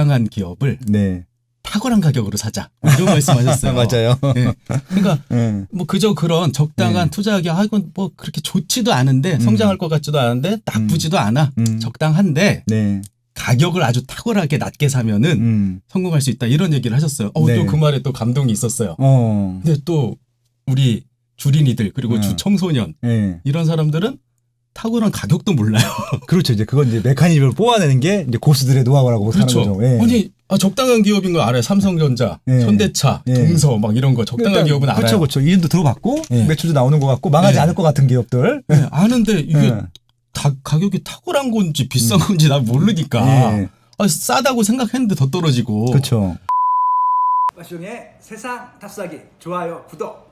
적당한 기업을 네. 탁월한 가격으로 사자. 이런 말씀하셨어요. 맞아요. 네. 그러니까 뭐 그저 그런 적당한 투자하기 하고 뭐 그렇게 좋지도 않은데 성장할 것 같지도 않은데 나쁘지도 않아. 적당한데 네. 가격을 아주 탁월하게 낮게 사면은 성공할 수 있다. 이런 얘기를 하셨어요. 네. 또 그 말에 또 감동이 있었어요. 근데 또 우리 주린이들 그리고 주청소년 이런 사람들은 탁월한 가격도 몰라요. 그렇죠. 이제 그건 이제 메커니즘을 뽑아내는 게 이제 고수들의 노하우라고 그렇죠. 하는 거죠. 예. 아니 적당한 기업인 거 알아요. 삼성전자, 현대차, 동서 막 이런 거 적당한 기업은 알아요. 그렇죠, 그렇죠. 이름도 들어봤고 매출도 나오는 것 같고 망하지 않을 것 같은 기업들. 아는데 이게 가격이 탁월한 건지 비싼 건지 난 모르니까 싸다고 생각했는데 더 떨어지고. 그렇죠. 빠숑의 세상 탑사기 좋아요 구독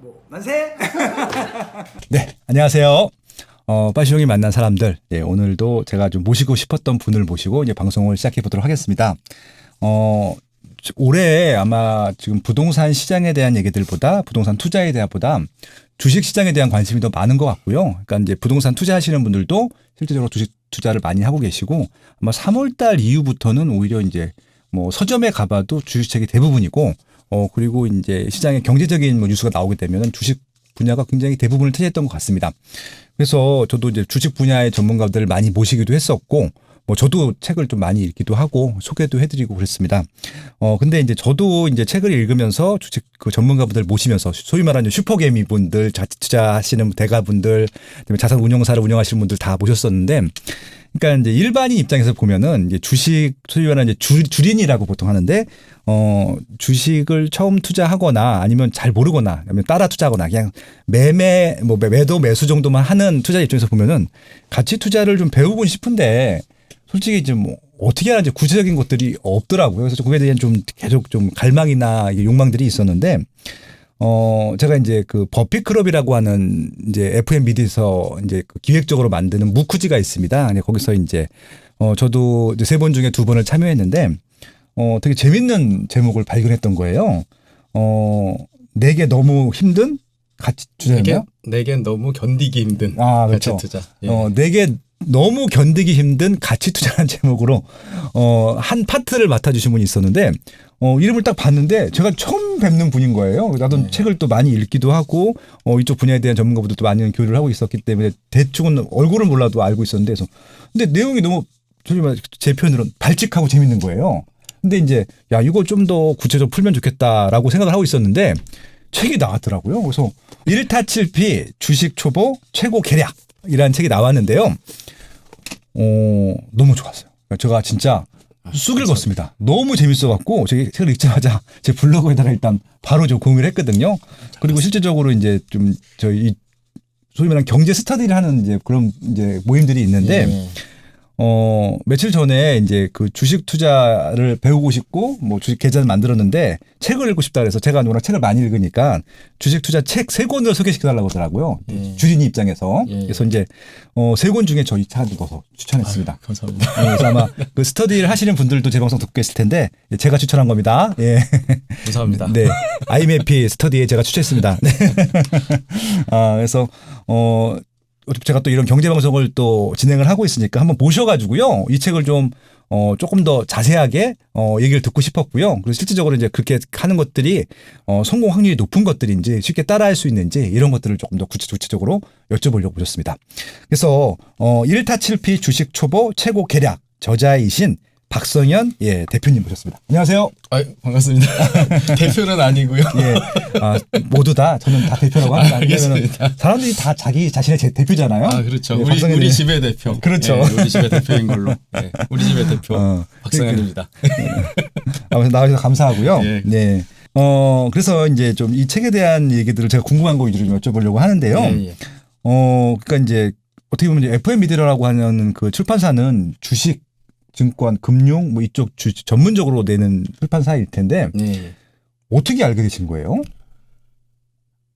뭐 만세. 네, 안녕하세요. 빠숑이 만난 사람들. 예, 오늘도 제가 좀 모시고 싶었던 분을 모시고 이제 방송을 시작해 보도록 하겠습니다. 올해 아마 지금 부동산 시장에 대한 얘기들보다 부동산 투자에 대한보다 주식 시장에 대한 관심이 더 많은 것 같고요. 그러니까 이제 부동산 투자하시는 분들도 실제적으로 주식 투자를 많이 하고 계시고 아마 3월 달 이후부터는 오히려 이제 뭐 서점에 가봐도 주식책이 대부분이고 그리고 이제 시장에 경제적인 뭐 뉴스가 나오게 되면 주식 분야가 굉장히 대부분을 차지했던 것 같습니다. 그래서 저도 이제 주식 분야의 전문가들을 많이 모시기도 했었고, 뭐 저도 책을 좀 많이 읽기도 하고 소개도 해드리고 그랬습니다. 근데 이제 저도 이제 책을 읽으면서 주식 그 전문가분들 모시면서 소위 말하는 슈퍼개미 분들, 자치 투자하시는 대가분들, 그다음에 자산 운용사를 운영하시는 분들 다 모셨었는데, 그러니까 이제 일반인 입장에서 보면은 이제 주식 소위 말하는 이제 주린이라고 보통 하는데 주식을 처음 투자하거나 아니면 잘 모르거나 아니면 따라 투자하거나 그냥 매도 매수 정도만 하는 투자 입장에서 보면은 가치 투자를 좀 배우고 싶은데 솔직히 이제 뭐 어떻게 하는지 구체적인 것들이 없더라고요. 그래서 그거에 대한 좀 계속 좀 갈망이나 욕망들이 있었는데 제가 이제 그 버핏 클럽이라고 하는 이제 FMBD에서 이제 그 기획적으로 만드는 무쿠지가 있습니다. 거기서 이제 저도 이제 3번 중에 2번을 참여했는데 되게 재밌는 제목을 발견했던 거예요. 내게 너무 힘든 가치 투자였나요? 내겐 너무 견디기 힘든 그렇죠. 가치 투자. 내게 너무 견디기 힘든 가치 투자라는 제목으로 한 파트를 맡아주신 분이 있었는데 이름을 딱 봤는데 제가 처음 뵙는 분인 거예요. 나도 책을 또 많이 읽기도 하고 이쪽 분야에 대한 전문가분들도 많이 교류를 하고 있었기 때문에 대충은 얼굴은 몰라도 알고 있었는데 근데 내용이 너무 제 표현으로는 발칙하고 재밌는 거예요. 근데 이제 야 이거 좀 더 구체적으로 풀면 좋겠다라고 생각을 하고 있었는데 책이 나왔더라고요. 그래서 1타7피 주식 초보 최고 계략이라는 책이 나왔는데요. 너무 좋았어요. 제가 진짜 쑥 읽었습니다. 너무 재밌어갖고 제가 책을 읽자마자 제 블로그에다가 일단 바로 좀 공유를 했거든요. 그리고 실제적으로 이제 좀 저희 소위 말하는 경제 스터디를 하는 이제 그런 이제 모임들이 있는데 며칠 전에 이제 그 주식 투자를 배우고 싶고 뭐 주식 계좌를 만들었는데 책을 읽고 싶다 그래서 제가 워낙 책을 많이 읽으니까 주식 투자 책 3권을 소개시켜달라고 하더라고요. 주린이 입장에서. 그래서 이제 3권 중에 저희 차 넣어서 추천했습니다. 아유, 감사합니다. 그래서 아마 그 스터디를 하시는 분들도 제 방송 듣고 계실 텐데 제가 추천한 겁니다. 예. 감사합니다. 네. IMF 스터디에 제가 추천했습니다. 네. 그래서 제가 또 이런 경제 방송을 또 진행을 하고 있으니까 한번 모셔가지고요. 이 책을 좀 조금 더 자세하게 얘기를 듣고 싶었고요. 그리고 실질적으로 이제 그렇게 하는 것들이 성공 확률이 높은 것들인지 쉽게 따라할 수 있는지 이런 것들을 조금 더 구체적으로 여쭤보려고 모셨습니다. 그래서 1타7피 주식 초보 최고 계략 저자이신 박성현 대표님 모셨습니다. 안녕하세요. 반갑습니다. 대표는 아니고요. 모두 다 저는 다 대표라고 합니다. 알겠습니다. 사람들이 다 자기 자신의 제 대표잖아요. 그렇죠. 우리 집의 대표. 그렇죠. 우리 집의 대표인 걸로. 우리 집의 대표 박성현입니다. 아무튼 나와주셔서 감사하고요. 네. 그래서 이제 좀 이 책에 대한 얘기들을 제가 궁금한 거 위주로 좀 여쭤보려고 하는데요. 그러니까 이제 어떻게 보면 이제 FMBD라고 하는 그 출판사는 주식 증권, 금융 뭐 이쪽 전문적으로 내는 출판사일 텐데 어떻게 알게 되신 거예요?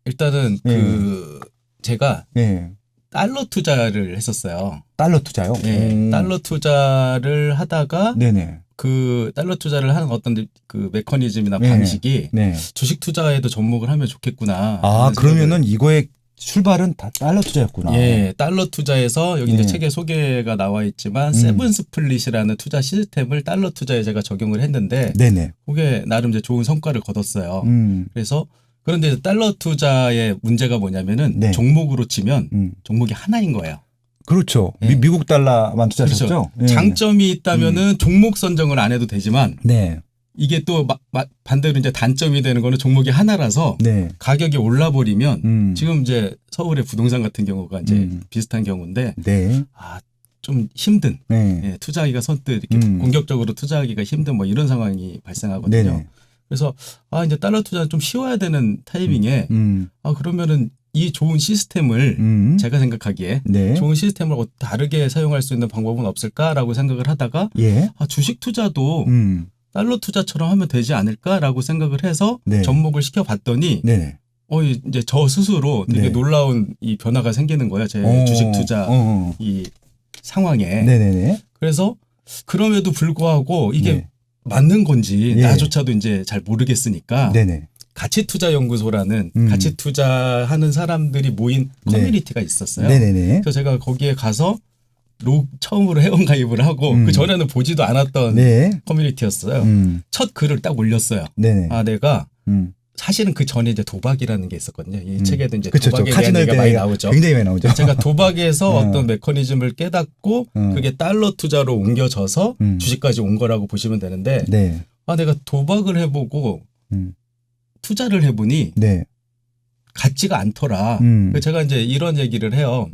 일단은 제가 달러 투자를 했었어요. 달러 투자요? 달러 투자를 하다가 그 달러 투자를 하는 어떤 그 메커니즘이나 방식이 주식 투자에도 접목을 하면 좋겠구나. 그러면은 이거에 출발은 다 달러 투자였구나. 예, 달러 투자에서 여기 예. 이제 책에 소개가 나와 있지만 세븐 스플릿이라는 투자 시스템을 달러 투자에 제가 적용을 했는데 네네. 그게 나름 이제 좋은 성과를 거뒀어요. 음. 그래서 그런데 달러 투자의 문제가 뭐냐면은 네. 종목으로 치면 음. 종목이 하나인 거예요. 그렇죠. 예. 미국 달러만 투자하셨죠? 그렇죠. 예. 장점이 있다면은 종목 선정을 안 해도 되지만 네. 이게 또 반대로 이제 단점이 되는 거는 종목이 하나라서 네. 가격이 올라버리면 지금 이제 서울의 부동산 같은 경우가 이제 비슷한 경우인데 네. 좀 힘든 네. 예, 투자하기가 선뜻 이렇게 공격적으로 투자하기가 힘든 뭐 이런 상황이 발생하거든요. 네네. 그래서 이제 달러 투자는 좀 쉬워야 되는 타이밍에 그러면은 이 좋은 시스템을 제가 생각하기에 네. 좋은 시스템을 다르게 사용할 수 있는 방법은 없을까라고 생각을 하다가 예. 주식 투자도 달러 투자처럼 하면 되지 않을까라고 생각을 해서 네. 접목을 시켜봤더니 네네. 이제 저 스스로 되게 네. 놀라운 이 변화가 생기는 거예요. 제 주식 투자 이 상황에. 네네네. 그래서 그럼에도 불구하고 이게 네. 맞는 건지 예. 나조차도 이제 잘 모르겠으니까 네네. 가치투자연구소라는 가치투자하는 사람들이 모인 네. 커뮤니티가 있었어요. 네네네. 그래서 제가 거기에 가서 처음으로 회원 가입을 하고 그 전에는 보지도 않았던 네. 커뮤니티였어요. 첫 글을 딱 올렸어요. 네네. 내가 사실은 그 전에 이제 도박이라는 게 있었거든요. 이 책에도 이제 그쵸, 도박에 대한 카지노에 얘기가 많이 나오죠. 굉장히 많이 나오죠. 제가 도박에서 어떤 메커니즘을 깨닫고 그게 달러 투자로 옮겨져서 주식까지 온 거라고 보시면 되는데 네. 내가 도박을 해보고 투자를 해보니 네. 같지가 않더라. 그래서 제가 이제 이런 얘기를 해요.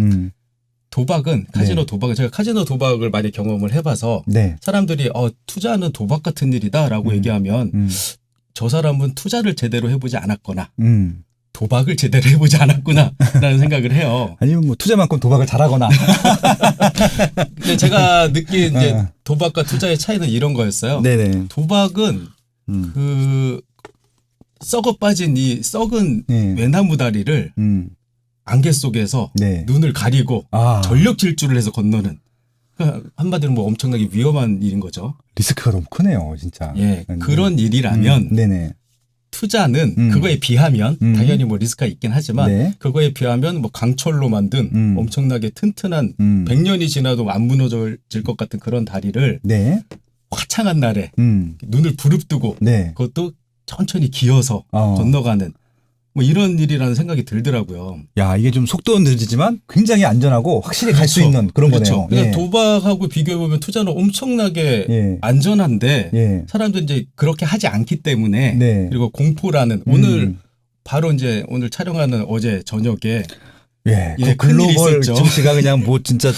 도박은 카지노 도박은 제가 카지노 도박을 많이 경험을 해봐서 네. 사람들이 투자는 도박 같은 일이다라고 얘기하면 저 사람은 투자를 제대로 해보지 않았거나 도박을 제대로 해보지 않았구나라는 생각을 해요. 아니면 뭐 투자만큼 도박을 잘하거나. 근데 제가 느낀 이제 도박과 투자의 차이는 이런 거였어요. 네네. 도박은 그 썩어 빠진 이 썩은 외나무 다리를 안개 속에서 네. 눈을 가리고 전력 질주를 해서 건너는 그러니까 한마디로 뭐 엄청나게 위험한 일인 거죠. 리스크가 너무 크네요, 진짜. 예, 그런 일이라면 네네. 투자는 그거에 비하면 당연히 뭐 리스크가 있긴 하지만 네. 그거에 비하면 뭐 강철로 만든 엄청나게 튼튼한 100년이 지나도 안 무너질 것 같은 그런 다리를 네. 화창한 날에 눈을 부릅뜨고 네. 그것도 천천히 기어서 건너가는 뭐 이런 일이라는 생각이 들더라고요. 야, 이게 좀 속도는 늦지만 굉장히 안전하고 확실히 갈 수 있는 그런 그렇죠. 거네요. 그러니까 예. 도박하고 비교해보면 투자는 엄청나게 예. 안전한데 예. 사람들이 이제 그렇게 하지 않기 때문에 네. 그리고 공포라는 오늘 바로 이제 오늘 촬영하는 어제 저녁에 예, 예, 그 큰일이 글로벌 있었죠. 증시가 그냥 뭐 진짜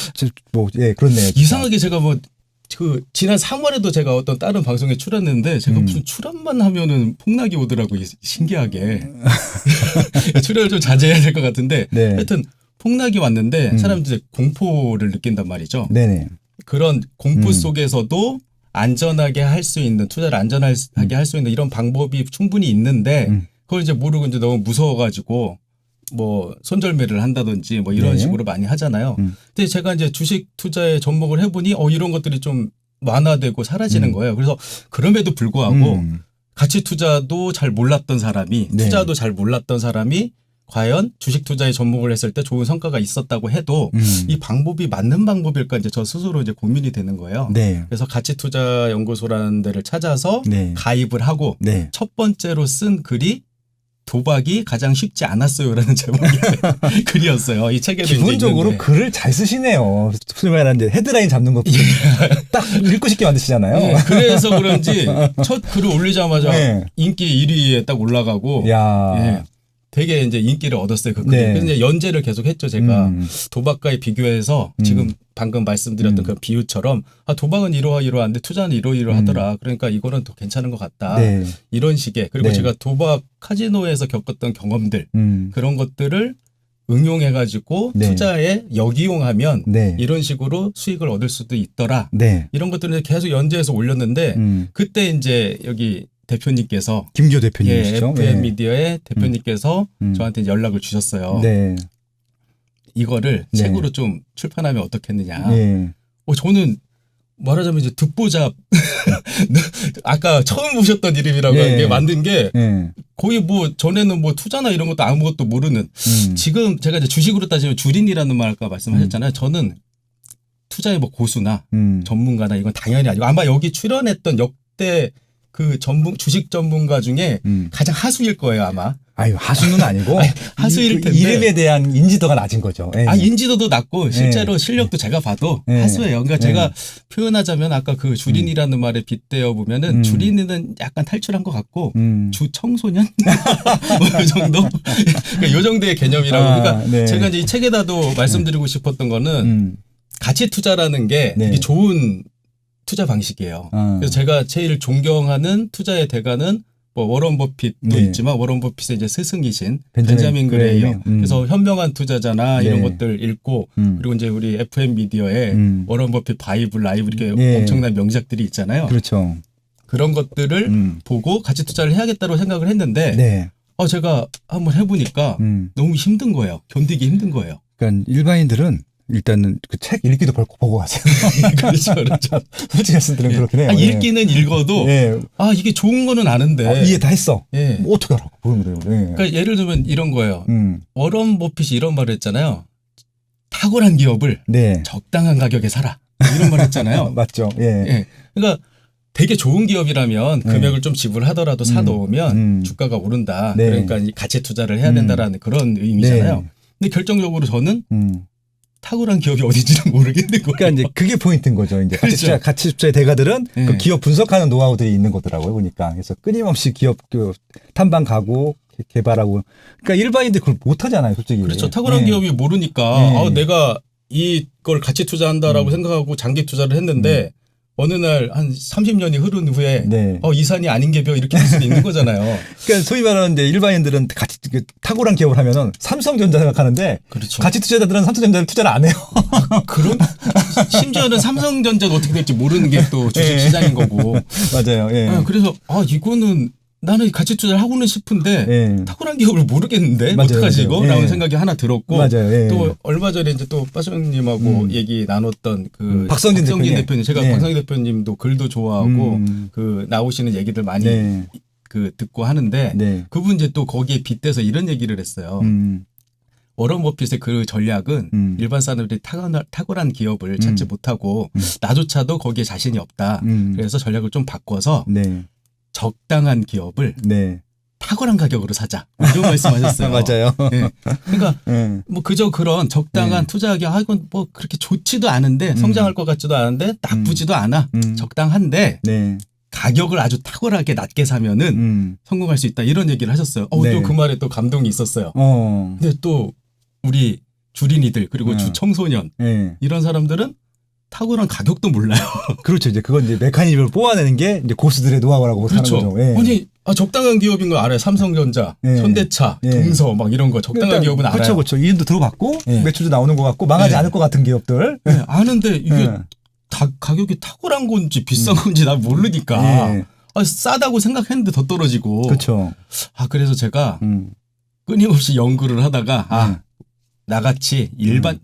예, 그렇네요. 진짜. 이상하게 제가 뭐 그 지난 3월에도 제가 어떤 다른 방송에 출연했는데 제가 무슨 출연만 하면은 폭락이 오더라고요. 신기하게. 출연을 좀 자제해야 될 것 같은데 네. 하여튼 폭락이 왔는데 사람들이 공포를 느낀단 말이죠. 네네. 그런 공포 속에서도 안전하게 할 수 있는 투자를 안전하게 할 수 있는 이런 방법이 충분히 있는데 그걸 이제 모르고 이제 너무 무서워가지고 뭐 손절매를 한다든지 뭐 이런 네. 식으로 많이 하잖아요. 근데 제가 이제 주식 투자에 접목을 해보니 이런 것들이 좀 완화되고 사라지는 거예요. 그래서 그럼에도 불구하고 가치 투자도 잘 몰랐던 사람이 네. 투자도 잘 몰랐던 사람이 과연 주식 투자에 접목을 했을 때 좋은 성과가 있었다고 해도 이 방법이 맞는 방법일까 이제 저 스스로 이제 고민이 되는 거예요. 네. 그래서 가치투자연구소라는 데를 찾아서 네. 가입을 하고 네. 첫 번째로 쓴 글이 도박이 가장 쉽지 않았어요라는 제목의 글이었어요. 이 책에도 기본적으로 이제 글을 잘 쓰시네요. 소위 말하는 이제 헤드라인 잡는 것도 딱 읽고 싶게 만드시잖아요. 네, 그래서 그런지 첫 글을 올리자마자 네. 인기 1위에 딱 올라가고 야. 예, 되게 이제 인기를 얻었어요. 그 글이. 네. 그래서 이제 연재를 계속 했죠. 제가 도박과에 비교해서 지금 방금 말씀드렸던 그 비유처럼 도박은 이러한데 투자는 이러하더라. 그러니까 이거는 더 괜찮은 것 같다. 네. 이런 식의 그리고 네. 제가 도박 카지노에서 겪었던 경험들 그런 것들을 응용해가지고 네. 투자에 역이용하면 네. 이런 식으로 수익을 얻을 수도 있더라. 네. 이런 것들을 계속 연재해서 올렸는데 그때 이제 여기 대표님께서 김기호 대표님이시죠? FM 미디어의 대표님께서 음. 저한테 연락을 주셨어요. 네. 이거를 네. 책으로 좀 출판하면 어떻겠느냐. 네. 저는 말하자면 이제 듣보잡 아까 처음 보셨던 이름이라고 예. 이게 만든 게 예. 거의 뭐 전에는 뭐 투자나 이런 것도 아무것도 모르는 지금 제가 이제 주식으로 따지면 주린이라는 말 아까 말씀하셨잖아요. 저는 투자의 뭐 고수나 전문가나 이건 당연히 아니고 아마 여기 출연했던 역대 그 주식 전문가 중에 가장 하수일 거예요 아마. 아유 하수는 아니고 하수일 텐데. 이름에 대한 인지도가 낮은 거죠. 예. 인지도도 낮고 실제로 실력도 제가 봐도 예. 하수예요. 그러니까 예. 제가 표현하자면 아까 그 주린이라는 말에 빗대어 보면은 주린이는 약간 탈출한 것 같고 주청소년 뭐 이 정도 그러니까 이 정도의 개념이라고. 그러니까 네. 제가 이제 이 책에다도 말씀드리고 싶었던 거는 가치 투자라는 게 네. 되게 좋은 투자 방식이에요. 그래서 제가 제일 존경하는 투자의 대가는 뭐 워런 버핏도 네. 있지만 워런 버핏의 이제 스승이신 벤자민 벤자민 그레이엄. 그레이엄. 그래서 현명한 투자자나 네. 이런 것들 읽고 그리고 이제 우리 FM 미디어에 워런 버핏 바이블 라이브 이렇게 네. 엄청난 명작들이 있잖아요. 그렇죠. 그런 것들을 보고 가치 투자를 해야겠다고 생각을 했는데 네. 제가 한번 해보니까 너무 힘든 거예요. 견디기 힘든 거예요. 그러니까 일반인들은 일단은 그 책 읽기도 보고 가세요. 그렇죠, 그렇죠. 솔직히 말씀드리면 그렇긴 해요. 읽기는 읽어도 예. 이게 좋은 거는 아는데 이해 다 했어. 예. 뭐 어떻게 알아? 보는 거예요. 예. 그러니까 예를 들면 이런 거예요. 워런 버핏이 이런 말을 했잖아요. 탁월한 기업을 네. 적당한 가격에 사라. 이런 말 했잖아요. 맞죠. 예. 예. 그러니까 되게 좋은 기업이라면 금액을 좀 지불하더라도 사놓으면 주가가 오른다. 네. 그러니까 이 가치 투자를 해야 된다라는 그런 의미잖아요. 네. 근데 결정적으로 저는 탁월한 기업이 어딘지는 모르겠는 거예요. 그러니까 이제 그게 포인트인 거죠. 이제 그렇죠. 가치 투자의 대가들은 네. 그 기업 분석하는 노하우들이 있는 거더라고요. 보니까. 그래서 끊임없이 기업 그 탐방 가고 개발하고. 그러니까 일반인들 그걸 못 하잖아요, 솔직히. 그렇죠. 탁월한 네. 기업이 모르니까 네. 내가 이걸 가치 투자한다라고 생각하고 장기 투자를 했는데 어느 날 한 30년이 흐른 후에 네. 이 산이 아닌 게벼 이렇게 될 수도 있는 거잖아요. 그러니까 소위 말하는 이제 일반인들은 같이 그 탁월한 기업을 하면은 삼성전자 생각하는데 그렇죠. 가치 투자자들은 삼성전자를 투자를 안 해요. 그런 심지어는 삼성전자가 어떻게 될지 모르는 게 또 주식 예. 시장인 거고. 맞아요. 예. 그래서 이거는 나는 가치 투자를 하고는 싶은데 예. 탁월한 기업을 모르겠는데 맞아요, 어떡하지 맞아요. 이거? 예. 라는 생각이 하나 들었고 맞아요. 예. 또 얼마 전에 이제 또 빠성님하고 얘기 나눴던 그 박성진 대표님 제가 예. 박성진 대표님도 글도 좋아하고 그 나오시는 얘기들 많이 네. 그 듣고 하는데 네. 그분 이제 또 거기에 빗대서 이런 얘기를 했어요. 워런 버핏의 그 전략은 일반 사람들이 탁월한 기업을 찾지 못하고 나조차도 거기에 자신이 없다. 그래서 전략을 좀 바꿔서 네. 적당한 기업을 네. 탁월한 가격으로 사자. 이런 말씀하셨어요. 맞아요. 네. 그러니까 예. 뭐 그저 그런 적당한 네. 투자하기 이건 뭐 그렇게 좋지도 않은데 성장할 것 같지도 않은데 나쁘지도 않아. 적당한데 네. 가격을 아주 탁월하게 낮게 사면은 성공할 수 있다. 이런 얘기를 하셨어요. 네. 또 그 말에 또 감동이 있었어요. 어. 근데 또 우리 주린이들 그리고 주청소년 예. 이런 사람들은 탁월한 가격도 몰라요. 그렇죠. 이제 그건 이제 메커니즘을 뽑아내는 게 이제 고수들의 노하우라고 그렇죠. 하는 거죠. 예. 아니 적당한 기업인 거 알아요. 삼성전자, 예. 현대차, 예. 동서 막 이런 거 적당한 기업은 알아요. 그렇죠, 그렇죠. 이름도 들어봤고 예. 매출도 나오는 것 같고 망하지 예. 않을 것 같은 기업들. 네, 아는데 이게 예. 가격이 탁월한 건지 비싼 건지 난 모르니까 예. 싸다고 생각했는데 더 떨어지고. 그렇죠. 그래서 제가 끊임없이 연구를 하다가 나같이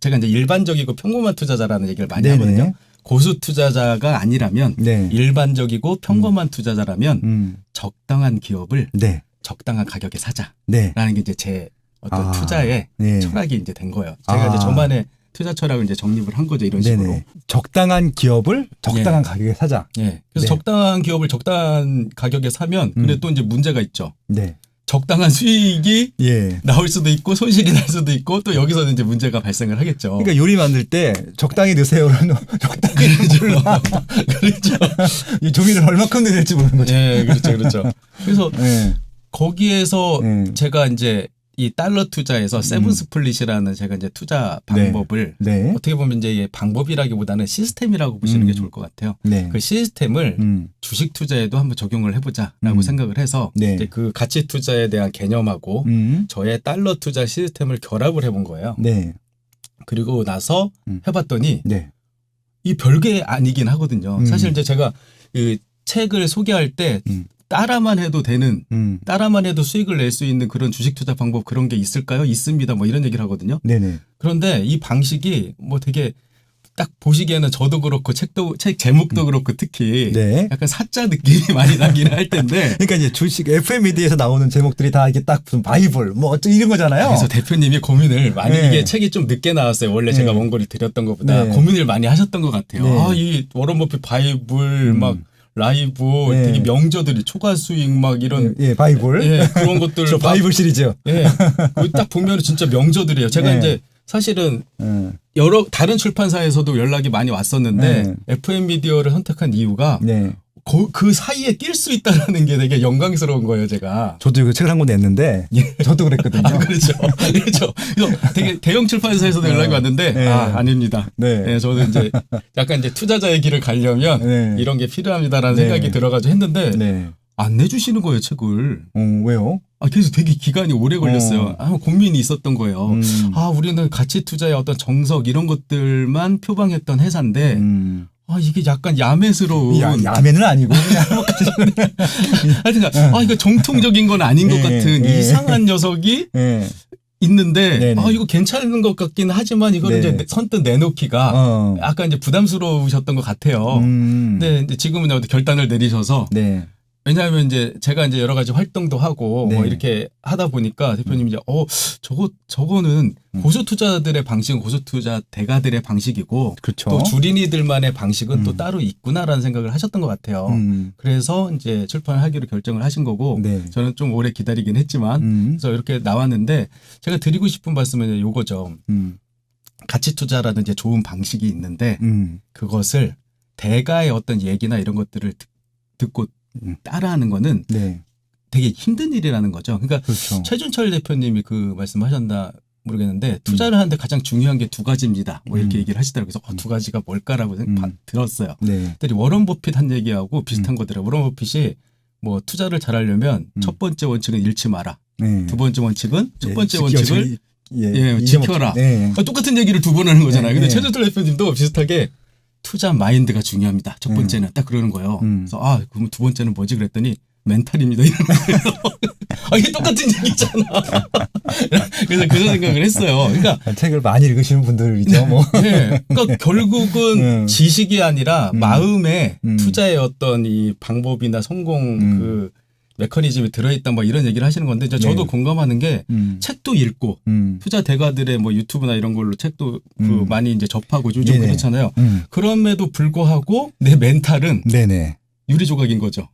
제가 이제 일반적이고 평범한 투자자라는 얘기를 많이 네네. 하거든요. 고수 투자자가 아니라면 네. 일반적이고 평범한 투자자라면 적당한 기업을 네. 적당한 가격에 사자라는 네. 게 이제 제 어떤 투자의 네. 철학이 이제 된 거예요. 제가 이제 저만의 투자 철학을 이제 정립을 한 거죠. 이런 식으로. 네네. 적당한 기업을 적당한 가격에 사자. 예. 그래서 네. 적당한 기업을 적당한 가격에 사면 근데 또 이제 문제가 있죠. 네. 적당한 수익이 예. 나올 수도 있고 손실이 날 수도 있고 또 여기서는 이제 문제가 발생을 하겠죠. 그러니까 요리 만들 때 적당히 넣으세요를 적당히 몰라. 그렇죠. 이 조미를 얼마큼 넣어야 될지 모르는 거죠. 예, 그렇죠, 그렇죠. 그래서 예. 거기에서 제가 이제 이 달러 투자에서 세븐 스플릿이라는 제가 이제 투자 방법을 네. 어떻게 보면 이제 이게 방법이라기보다는 시스템이라고 보시는 게 좋을 것 같아요. 네. 그 시스템을 주식 투자에도 한번 적용을 해보자라고 생각을 해서 네. 이제 그 가치 투자에 대한 개념하고 저의 달러 투자 시스템을 결합을 해본 거예요. 네. 그리고 나서 해봤더니 네. 이 별게 아니긴 하거든요. 사실 이제 제가 그 책을 소개할 때 따라만 해도 되는, 따라만 해도 수익을 낼 수 있는 그런 주식 투자 방법 그런 게 있을까요? 있습니다. 뭐 이런 얘기를 하거든요. 네네. 그런데 이 방식이 뭐 되게 딱 보시기에는 저도 그렇고 책 제목도 그렇고 특히 네. 약간 사자 느낌이 많이 나긴 할 텐데 그러니까 이제 주식 FMED에서 나오는 제목들이 다 이게 딱 무슨 바이블 뭐 어쩌 이런 거잖아요. 그래서 대표님이 고민을 많이 네. 이게 책이 좀 늦게 나왔어요. 원래 제가 네. 원고를 드렸던 것보다 네. 고민을 많이 하셨던 것 같아요. 네. 아, 이 워런 버핏 바이블 막 라이브 네. 되게 명저들이 초과 수익 막 이런 예, 바이블. 예, 그런 것들 저 막 바이블 시리즈. 예, 딱 보면 진짜 명저들이에요. 제가 네. 이제 사실은 예. 여러 다른 출판사에서도 연락이 많이 왔었는데 네. FM 미디어를 선택한 이유가 네. 그 사이에 낄 수 있다라는 게 되게 영광스러운 거예요, 제가. 저도 이거 책을 한 권 냈는데 저도 그랬거든요. 아, 그렇죠. 그렇죠. 그래서 되게 대형 출판사에서도 연락이 왔는데, 네. 아, 아닙니다. 네. 네, 저도 이제 약간 이제 투자자의 길을 가려면 네. 이런 게 필요합니다라는 네. 생각이 들어가지고 했는데, 네. 안 내주시는 거예요, 책을. 왜요? 아, 그래서 되게 기간이 오래 걸렸어요. 아, 고민이 있었던 거예요. 아, 우리는 가치 투자의 어떤 정석 이런 것들만 표방했던 회사인데, 아, 이게 약간 야매스러운. 야매는 아니고 그냥 하여튼, 아, 이거 정통적인 건 아닌 것 예, 같은 예. 이상한 녀석이 예. 있는데, 네네. 아, 이거 괜찮은 것 같긴 하지만 이거를 네. 이제 선뜻 내놓기가 어. 약간 이제 부담스러우셨던 것 같아요. 네. 근데 이제 지금은 어디 결단을 내리셔서, 네. 왜냐하면 이제 제가 이제 여러 가지 활동도 하고 네. 뭐 이렇게 하다 보니까 대표님이 이제 저거는 고수 투자들의 방식은 고수 투자 대가들의 방식이고 그렇죠. 또 주린이들만의 방식은 또 따로 있구나라는 생각을 하셨던 것 같아요. 그래서 이제 출판을 하기로 결정을 하신 거고 네. 저는 좀 오래 기다리긴 했지만 그래서 이렇게 나왔는데 제가 드리고 싶은 말씀은 요거죠. 가치 투자라는 이제 좋은 방식이 있는데 그것을 대가의 어떤 얘기나 이런 것들을 듣고 따라하는 거는 네. 되게 힘든 일이라는 거죠. 그러니까 그렇죠. 최준철 대표님이 그 말씀하셨나 모르겠는데 투자를 하는데 가장 중요한 게 두 가지입니다. 뭐 이렇게 얘기를 하시더라고요. 그래서 두 가지가 뭘까라고 들었어요. 네. 근데 워런 버핏 한 얘기하고 비슷한 거더라고요. 워런 버핏이 뭐 투자를 잘하려면 첫 번째 원칙은 잃지 마라. 네. 두 번째 원칙은 첫 예, 번째 지켜, 원칙을 예, 지켜라. 네. 그러니까 똑같은 얘기를 두 번 하는 거잖아요. 네, 근데 네. 최준철 대표님도 비슷하게 투자 마인드가 중요합니다. 첫 번째는 딱 그러는 거예요. 그래서 그럼 두 번째는 뭐지 그랬더니 멘탈입니다. 이런 거예요. 이게 똑같은 얘기잖아. 그래서 그런 생각을 했어요. 그러니까 책을 많이 읽으시는 분들이죠. 뭐. 네. 그러니까 결국은 지식이 아니라 마음에 투자의 어떤 이 방법이나 성공 그 메커니즘이 들어있다 뭐 이런 얘기를 하시는 건데 이제 저도 네. 공감하는 게 책도 읽고 투자 대가들의 뭐 유튜브나 이런 걸로 책도 그 많이 이제 접하고 요즘 네네. 그렇잖아요. 그럼에도 불구하고 내 멘탈은 네네. 유리조각인 거죠.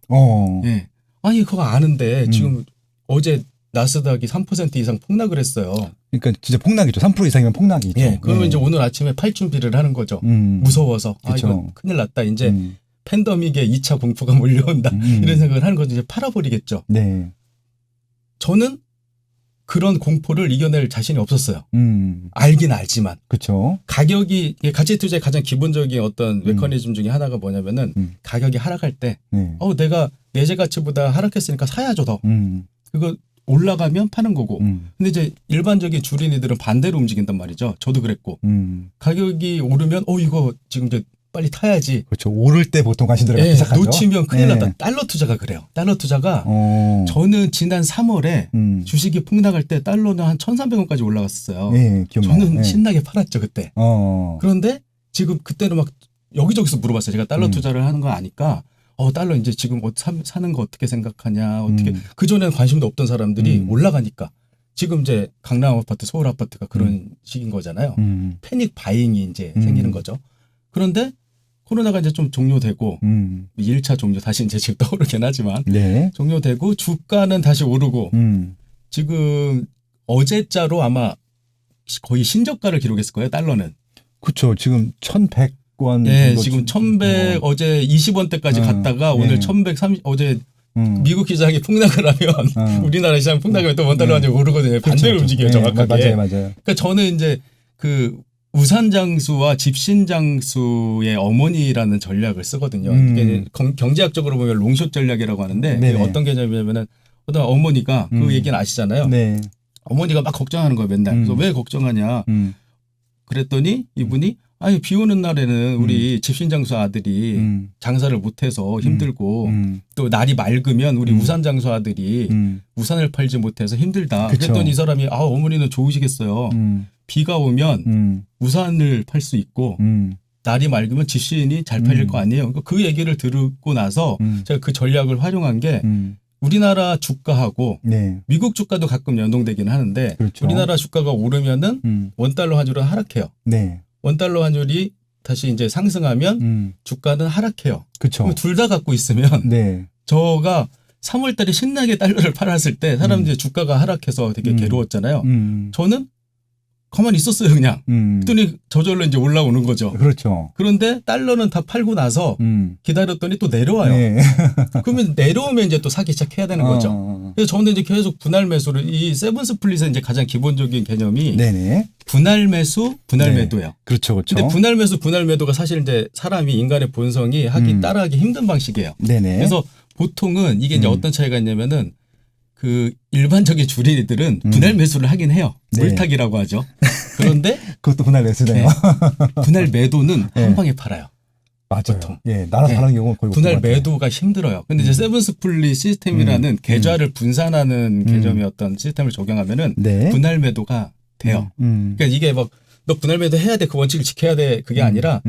예. 아니 그거 아는데 지금 어제 나스닥이 3% 이상 폭락을 했어요. 그러니까 진짜 폭락이죠. 3% 이상이면 폭락이죠. 예. 그러면 네. 이제 오늘 아침에 팔 준비를 하는 거죠. 무서워서 그쵸. 이거 큰일 났다. 이제 팬데믹에 2차 공포가 몰려온다. 이런 생각을 하는 거죠. 이제 팔아버리겠죠. 네. 저는 그런 공포를 이겨낼 자신이 없었어요. 알긴 알지만. 그렇죠. 가격이 가치 투자의 가장 기본적인 어떤 메커니즘 중에 하나가 뭐냐면은 가격이 하락할 때 네. 내가 내재 가치보다 하락했으니까 사야죠 더. 그거 올라가면 파는 거고. 근데 이제 일반적인 주린이들은 반대로 움직인단 말이죠. 저도 그랬고. 가격이 오르면 이거 지금 이제 빨리 타야지. 그렇죠. 오를 때 보통 가시더라고요. 예, 시작하죠. 놓치면 큰일 네. 났다. 달러 투자가 그래요. 달러 투자가 저는 지난 3월에 주식이 폭락할 때 달러는 한 1,300원까지 올라갔었어요. 네, 기억나요. 저는 네. 신나게 팔았죠 그때. 그런데 지금 그때는 막 여기저기서 물어봤어요. 제가 달러 투자를 하는 거 아니까 달러 이제 지금 사는 거 어떻게 생각하냐. 어떻게 그전에는 관심도 없던 사람들이 올라가니까 지금 이제 강남 아파트, 서울 아파트가 그런 시기인 거잖아요. 패닉 바잉이 이제 생기는 거죠. 그런데 코로나가 이제 좀 종료되고 1차 종료 다시 이제 지금 떠오르긴 하지만 네. 종료되고 주가는 다시 오르고 지금 어제자로 아마 거의 신저가를 기록했을 거예요. 달러는. 그렇죠. 지금 1,100원. 예, 지금 1,100 어제 20원대까지 갔다가 오늘 1,130 어제 미국 시장이 폭락을 하면 우리나라 시장 폭락하면 또 원달러 완전히 오르거든요. 반대로 그렇죠. 움직여요, 네, 정확하게. 맞아요. 그러니까 저는 이제 그 우산장수와 집신장수의 어머니라는 전략을 쓰거든요. 이게 경제학적으로 보면 롱숏 전략이라고 하는데 네네. 이게 어떤 개념이냐면은 어떤 어머니가 그 얘기는 아시잖아요. 네. 어머니가 막 걱정하는 거예요, 맨날. 그래서 왜 걱정하냐? 그랬더니 이분이 비 오는 날에는 우리 집신장수 아들이 장사를 못해서 힘들고 또 날이 맑으면 우리 우산장수 아들이 우산을 팔지 못해서 힘들다. 그쵸. 그랬더니 이 사람이 어머니는 좋으시겠어요. 비가 오면 우산을 팔 수 있고 날이 맑으면 집시인이 잘 팔릴 거 아니에요. 그러니까 그 얘기를 듣고 나서 제가 그 전략을 활용한 게 우리나라 주가하고 네. 미국 주가도 가끔 연동되기는 하는데 그렇죠. 우리나라 주가가 오르면은 원달러 환율은 하락해요. 네. 원달러 환율이 다시 이제 상승하면 주가는 하락해요. 그렇죠. 둘 다 갖고 있으면 네. 저가 3월 달에 신나게 달러를 팔았을 때 사람들이 주가가 하락해서 되게 괴로웠잖아요. 저는 가만히 있었어요, 그냥. 그랬더니 저절로 이제 올라오는 거죠. 그렇죠. 그런데 달러는 다 팔고 나서 기다렸더니 또 내려와요. 네. 그러면 내려오면 이제 또 사기 시작해야 되는 거죠. 그래서 저는 이제 계속 분할 매수를 이 세븐 스플릿의 이제 가장 기본적인 개념이 네네. 분할 매수, 분할 네. 매도예요. 그렇죠, 그렇죠. 근데 분할 매수, 분할 매도가 사실 이제 사람이 인간의 본성이 따라하기 힘든 방식이에요. 네네. 그래서 보통은 이게 이제 어떤 차이가 있냐면은 그 일반적인 주린이들은 분할 매수를 하긴 해요. 네. 물타기라고 하죠. 그런데 그것도 분할 매수네요. 분할 매도는 네. 한 방에 팔아요. 맞아요. 보통. 예, 나눠서 네. 사는 경우는 거의 분할 없는 것 같아요. 매도가 힘들어요. 근데 이제 세븐 스플릿 시스템이라는 계좌를 분산하는 개념의 어떤 시스템을 적용하면은 네. 분할 매도가 돼요. 그러니까 이게 막 너 분할 매도 해야 돼, 그 원칙을 지켜야 돼, 그게 아니라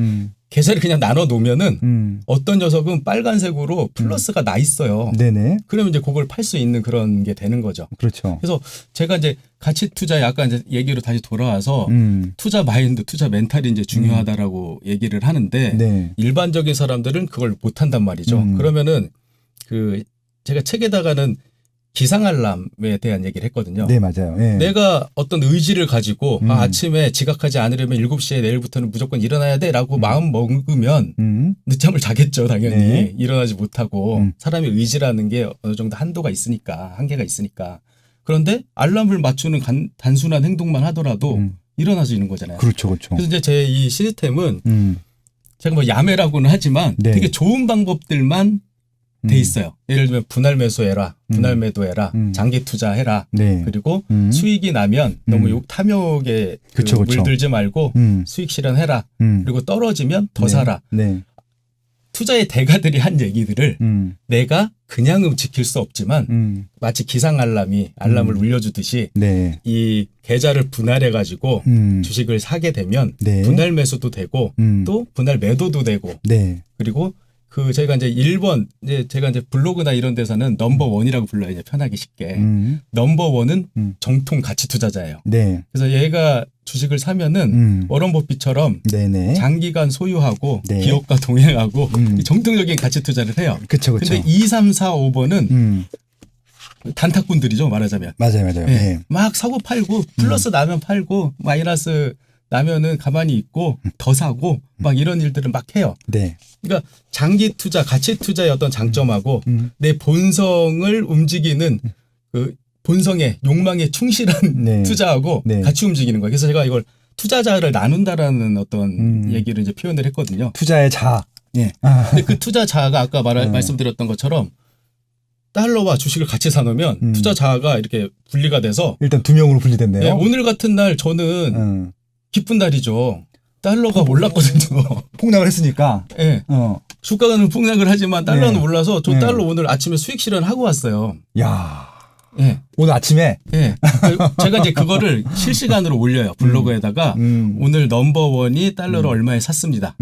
계좌를 그냥 나눠 놓으면은 어떤 녀석은 빨간색으로 플러스가 나 있어요. 네네. 그러면 이제 그걸 팔 수 있는 그런 게 되는 거죠. 그렇죠. 그래서 제가 이제 가치 투자에 아까 이제 얘기로 다시 돌아와서 투자 마인드, 투자 멘탈이 이제 중요하다라고 얘기를 하는데 네. 일반적인 사람들은 그걸 못 한단 말이죠. 그러면은 그 제가 책에다가는 기상알람에 대한 얘기를 했거든요. 네, 맞아요. 예. 내가 어떤 의지를 가지고 아침에 지각하지 않으려면 7시에 내일부터는 무조건 일어나야 돼라고 마음 먹으면 늦잠을 자겠죠, 당연히. 네. 일어나지 못하고. 사람의 의지라는 게 어느 정도 한도가 있으니까, 한계가 있으니까. 그런데 알람을 맞추는 단순한 행동만 하더라도 일어나서 있는 거잖아요. 그렇죠, 그렇죠. 그래서 이제 제 이 시스템은 제가 뭐 야매라고는 하지만 네. 되게 좋은 방법들만 돼 있어요. 예를 들면 분할 매수해라, 분할 매도해라, 장기 투자해라. 네. 그리고 수익이 나면 너무 탐욕에 그쵸, 그쵸. 물들지 말고 수익 실현해라. 그리고 떨어지면 더 네. 사라. 네. 투자의 대가들이 한 얘기들을 내가 그냥은 지킬 수 없지만 마치 기상 알람을 울려주듯이 네. 이 계좌를 분할해 가지고 주식을 사게 되면 네. 분할 매수도 되고 또 분할 매도도 되고 네. 그리고 그 저희가 이제 1번 이제 제가 이제 블로그나 이런 데서는 넘버 원이라고 불러요. 이제 편하게 쉽게. 넘버 원은 정통 가치 투자자예요. 네. 그래서 얘가 주식을 사면은 워런 버핏처럼 네네. 장기간 소유하고 네. 기업과 동행하고 정통적인 가치 투자를 해요. 그쵸, 그쵸. 근데 2, 3, 4, 5번은 단타꾼들이죠, 말하자면. 맞아요, 맞아요. 네. 예. 막 사고 팔고 플러스 나면 팔고 마이너스 나면은 가만히 있고 더 사고 막 이런 일들을 막 해요. 네. 그러니까 장기 투자, 가치 투자의 어떤 장점하고 내 본성을 움직이는 그 본성의 욕망에 충실한 네. 투자하고 네. 같이 움직이는 거예요. 그래서 제가 이걸 투자자를 나눈다라는 어떤 얘기를 이제 표현을 했거든요. 투자의 자. 예. 근데 그 투자 자아가 아까 말씀드렸던 것처럼 달러와 주식을 같이 사놓으면 투자 자아가 이렇게 분리가 돼서 일단 두 명으로 분리됐네요. 예, 오늘 같은 날 저는 기쁜 날이죠. 달러가 올랐거든요. 폭락을 했으니까. 예. 주가는 폭락을 하지만 달러는 네. 올라서 저 네. 달러 오늘 아침에 수익 실현하고 왔어요. 야. 예. 오늘 아침에. 예. 제가 이제 그거를 실시간으로 올려요. 블로그에다가 오늘 넘버 원이 달러를 얼마에 샀습니다.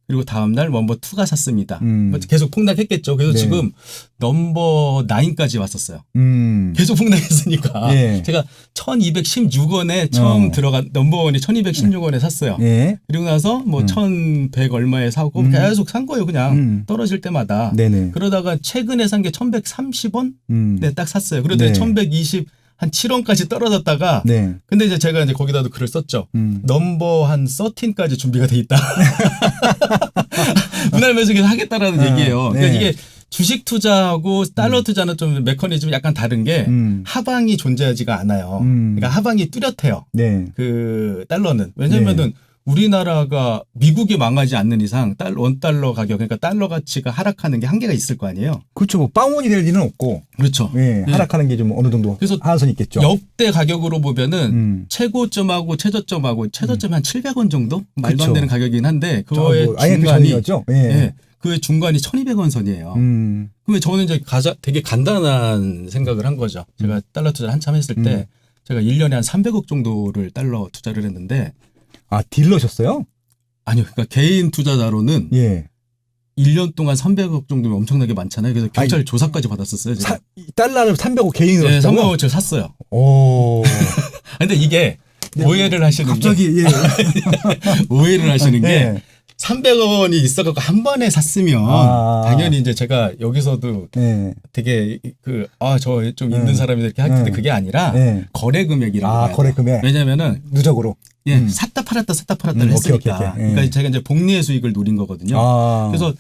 그리고 다음날 넘버 투가 샀습니다. 계속 폭락했겠죠. 그래서 네. 지금 넘버 9까지 왔었어요. 음. 계속 폭락했으니까. 예. 제가 1216원에 처음 들어간 넘버원이 1216원에 샀어요. 예. 그리고 나서 뭐 1100 얼마에 사고 계속 산 거예요. 그냥 떨어질 때마다. 네네. 그러다가 최근에 산 게 1130원? 네, 딱 샀어요. 그래도 네. 1120 한 7원까지 떨어졌다가 네. 근데 이제 제가 이제 거기다도 글을 썼죠. 넘버 한 13까지 준비가 돼 있다. 분할 매수기를 하겠다라는 얘기예요. 네. 그러니까 이게 주식 투자하고 달러 투자는 좀 메커니즘이 약간 다른 게 하방이 존재하지가 않아요. 그러니까 하방이 뚜렷해요. 네. 그 달러는. 왜냐면은 우리나라가 미국이 망하지 않는 이상 원달러 가격 그러니까 달러 가치가 하락하는 게 한계가 있을 거 아니에요. 그렇죠. 뭐 빵원이 될 일은 없고. 그렇죠. 예. 하락하는 게 좀 어느 정도 그래서 하한선이 있겠죠. 역대 가격으로 보면은 최고점하고 최저점하고 최저점이 한 700원 정도? 말도 안 그쵸. 되는 가격이긴 한데 그거의 뭐 IMF 중간이 전이었죠. 예. 예, 그의 중간이 1200원 선이에요. 그러면 저는 이제 되게 간단한 생각을 한 거죠. 제가 달러 투자를 한참 했을 때 제가 1년에 한 300억 정도를 달러 투자를 했는데 아, 딜러셨어요? 아니요. 그러니까 개인 투자자로는 예. 1년 동안 300억 정도면 엄청나게 많잖아요. 그래서 경찰 조사까지 받았었어요. 제가. 달러를 300억 개인으로 네, 샀다고요? 300억 제가 샀어요. 오. 근데 이게 오해를 하시는 갑자기 예. 게 오해를 하시는 게 예. 300억 원이 있어갖고 한 번에 샀으면 당연히 이제 제가 여기서도 예. 되게 저 좀 있는 사람이 이렇게 할 텐데 그게 아니라 예. 거래 금액이라고. 봐요. 거래 금액. 왜냐면은 누적으로. 예, 샀다 팔았다를 했으니까. 오케이. 그러니까 제가 이제 복리의 수익을 노린 거거든요. 그래서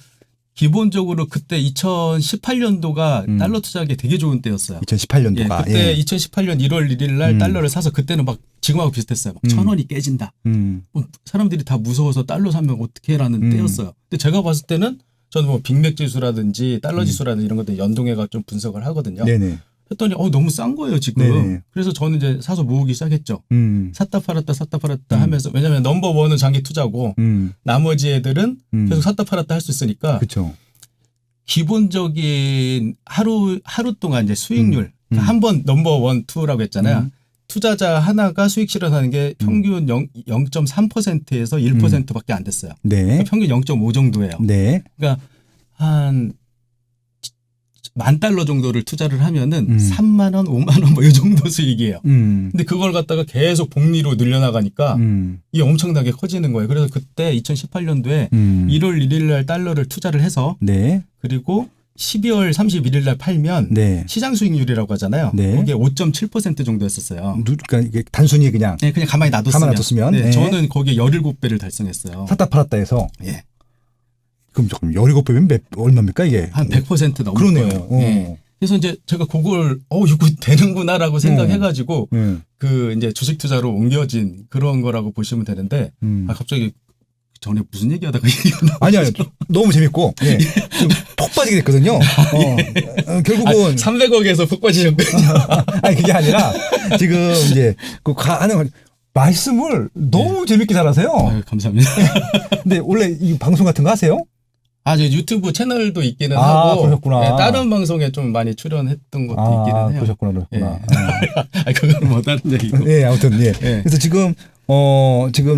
기본적으로 그때 2018년도가 달러 투자하기 되게 좋은 때였어요. 2018년도가. 예, 그때 2018년 1월 1일 날 달러를 사서 그때는 막 지금하고 비슷했어요. 막 1,000원이 깨진다. 사람들이 다 무서워서 달러 사면 어떻게 해라는 때였어요. 근데 제가 봤을 때는 저는 뭐 빅맥 지수라든지 달러 지수라든지 이런 것들 연동해가 좀 분석을 하거든요. 네네. 했더니 너무 싼 거예요 지금. 네네. 그래서 저는 이제 사서 모으기 시작했죠. 샀다 팔았다 하면서 왜냐하면 넘버 원은 장기 투자고 나머지 애들은 계속 샀다 팔았다 할 수 있으니까. 그렇죠. 기본적인 하루 동안 이제 수익률 한 번 넘버 원, 투라고 했잖아요. 투자자 하나가 수익 실현하는 게 평균 0.3%에서 1%밖에 안 됐어요. 네. 그러니까 평균 0.5 정도예요. 네. 그러니까 한 $10,000 정도를 투자를 하면은 3만 원, 5만 원 뭐 이 정도 수익이에요. 근데 그걸 갖다가 계속 복리로 늘려나가니까 이게 엄청나게 커지는 거예요. 그래서 그때 2018년도에 1월 1일 날 달러를 투자를 해서 네. 그리고 12월 31일 날 팔면 네. 시장 수익률이라고 하잖아요. 네. 그게 5.7% 정도였었어요. 그러니까 이게 단순히 그냥 네, 그냥 가만히 놔뒀으면. 네, 네. 저는 거기에 17배를 달성했어요. 샀다 팔았다 해서. 예. 그럼 조금 17배면 얼마입니까 이게? 한 100% 넘을 그러네요. 거예요. 예. 그래서 이제 제가 그걸 이거 되는구나라고 생각해가지고 그 이제 주식 투자로 옮겨진 그런 거라고 보시면 되는데 갑자기 전에 무슨 얘기하다가 아니요. 너무 재밌고 예. 좀 푹 빠지게 됐거든요. 결국은 300억에서 푹 빠지셨거든요. 아니 그게 아니라 지금 이제 그 하는 말씀을 너무 재밌게 잘하세요. 아유, 감사합니다. 근데 원래 이 방송 같은 거 하세요? 저 유튜브 채널도 있기는 하고 그러셨구나. 네, 다른 방송에 좀 많이 출연했던 것도 있기는 해요. 그러셨구나. 그건 뭐 다른 얘기고. 예, 아무튼 예. 예. 그래서 지금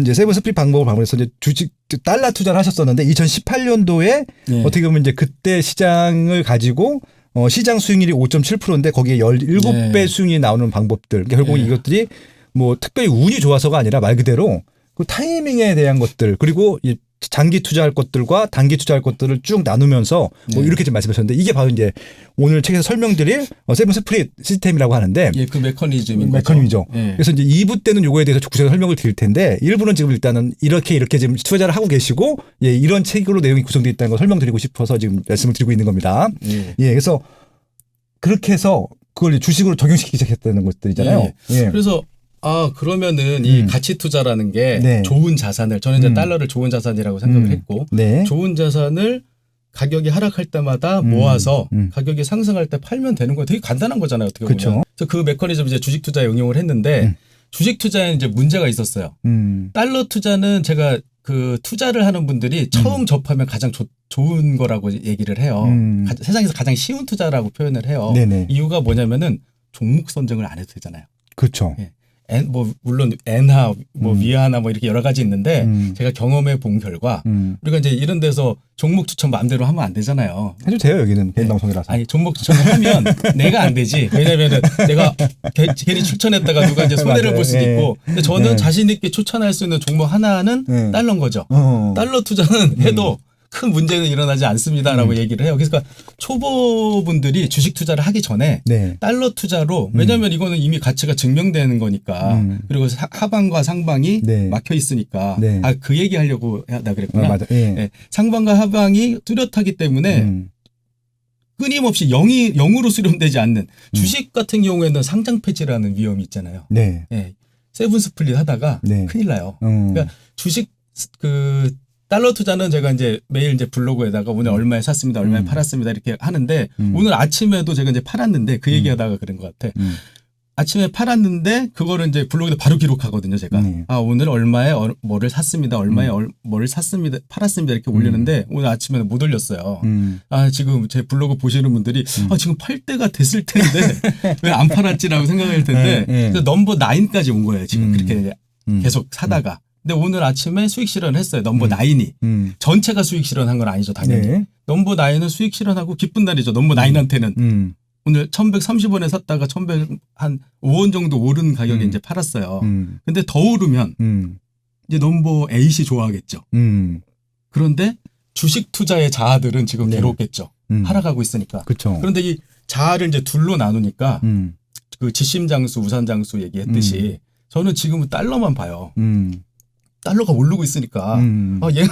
이제 세븐 스프릿 방법을 방문해서 이제 주식 달러 투자를 하셨었는데 2018년도에 예. 어떻게 보면 이제 그때 시장을 가지고 시장 수익률이 5.7%인데 거기에 17배 예. 수익이 나오는 방법들. 그러니까 결국 예. 이것들이 뭐 특별히 운이 좋아서가 아니라 말 그대로 그 타이밍에 대한 것들 그리고 이 장기 투자할 것들과 단기 투자할 것들을 쭉 나누면서 뭐 네. 이렇게 좀 말씀하셨는데 이게 바로 이제 오늘 책에서 설명드릴 세븐 스프릿 시스템이라고 하는데 예, 그 메커니즘인 거죠. 메커니즘이죠. 예. 그래서 이제 2부 때는 요거에 대해서 구체적으로 설명을 드릴 텐데 1부는 지금 일단은 이렇게 지금 투자를 하고 계시고 예, 이런 책으로 내용이 구성되어 있다는 걸 설명드리고 싶어서 지금 말씀을 드리고 있는 겁니다. 예. 예, 그래서 그렇게 해서 그걸 주식으로 적용시키기 시작했다는 것들이잖아요. 예. 그래서 그러면은 이 가치 투자라는 게 네. 좋은 자산을 저는 이제 달러를 좋은 자산이라고 생각을 했고 네. 좋은 자산을 가격이 하락할 때마다 모아서 가격이 상승할 때 팔면 되는 거 되게 간단한 거잖아요. 어떻게 보면. 그쵸. 그래서 그 메커니즘 이제 주식 투자에 응용을 했는데 주식 투자에는 이제 문제가 있었어요. 달러 투자는 제가 그 투자를 하는 분들이 처음 접하면 가장 좋은 거라고 얘기를 해요. 세상에서 가장 쉬운 투자라고 표현을 해요. 네네. 이유가 뭐냐면은 종목 선정을 안 해도 되잖아요. 그렇죠. 예. 물론 엔화, 위안화 이렇게 여러 가지 있는데 제가 경험해 본 결과 우리가 이제 이런 데서 종목 추천 마음대로 하면 안 되잖아요. 해도 돼요 여기는 개인 방송이라서. 아니 종목 추천을 하면 내가 안 되지. 왜냐면은 내가 괜히 추천했다가 누가 이제 손해를 맞아요. 볼 수도 예. 있고. 근데 저는 자신 있게 추천할 수 있는 종목 하나는 달러인 거죠. 달러 투자는 해도 큰 문제는 일어나지 않습니다라고 얘기를 해요. 그래서 초보분들이 주식 투자를 하기 전에 네. 달러 투자로 왜냐하면 이거는 이미 가치가 증명되는 거니까 그리고 하방과 상방이 네. 막혀 있으니까 네. 그 얘기 하려고 하다 그랬구나. 맞아. 예. 예. 상방과 하방이 뚜렷하기 때문에 끊임없이 0으로 수렴되지 않는 주식 같은 경우에는 상장 폐지라는 위험이 있잖아요. 네. 예. 세븐 스플릿 하다가 네. 큰일 나요. 그러니까 주식 달러 투자는 제가 이제 매일 이제 블로그에다가 오늘 얼마에 샀습니다, 얼마에 팔았습니다 이렇게 하는데 오늘 아침에도 제가 이제 팔았는데 그 얘기하다가 그런 것 같아. 아침에 팔았는데 그거를 이제 블로그에 바로 기록하거든요, 제가. 오늘 얼마에 뭐를 샀습니다, 얼마에 뭐를 샀습니다, 팔았습니다 이렇게 올리는데 오늘 아침에는 못 올렸어요. 지금 제 블로그 보시는 분들이 지금 팔 때가 됐을 텐데 왜 안 팔았지라고 생각할 텐데 그래서 넘버 9까지 온 거예요, 지금 그렇게 계속 사다가. 근데 오늘 아침에 수익 실현을 했어요. 넘버 9이. 전체가 수익 실현한 건 아니죠, 당연히. 네. 넘버 9은 수익 실현하고 기쁜 날이죠. 넘버 9한테는. 오늘 1130원에 샀다가 1100한 5원 정도 오른 가격에 이제 팔았어요. 근데 더 오르면 이제 넘버 8이 좋아하겠죠. 그런데 주식 투자의 자아들은 지금 네. 괴롭겠죠. 하락하고 있으니까. 그렇죠. 그런데 이 자아를 이제 둘로 나누니까 그 지심장수, 우산장수 얘기했듯이 저는 지금은 달러만 봐요. 달러가 오르고 있으니까 얘는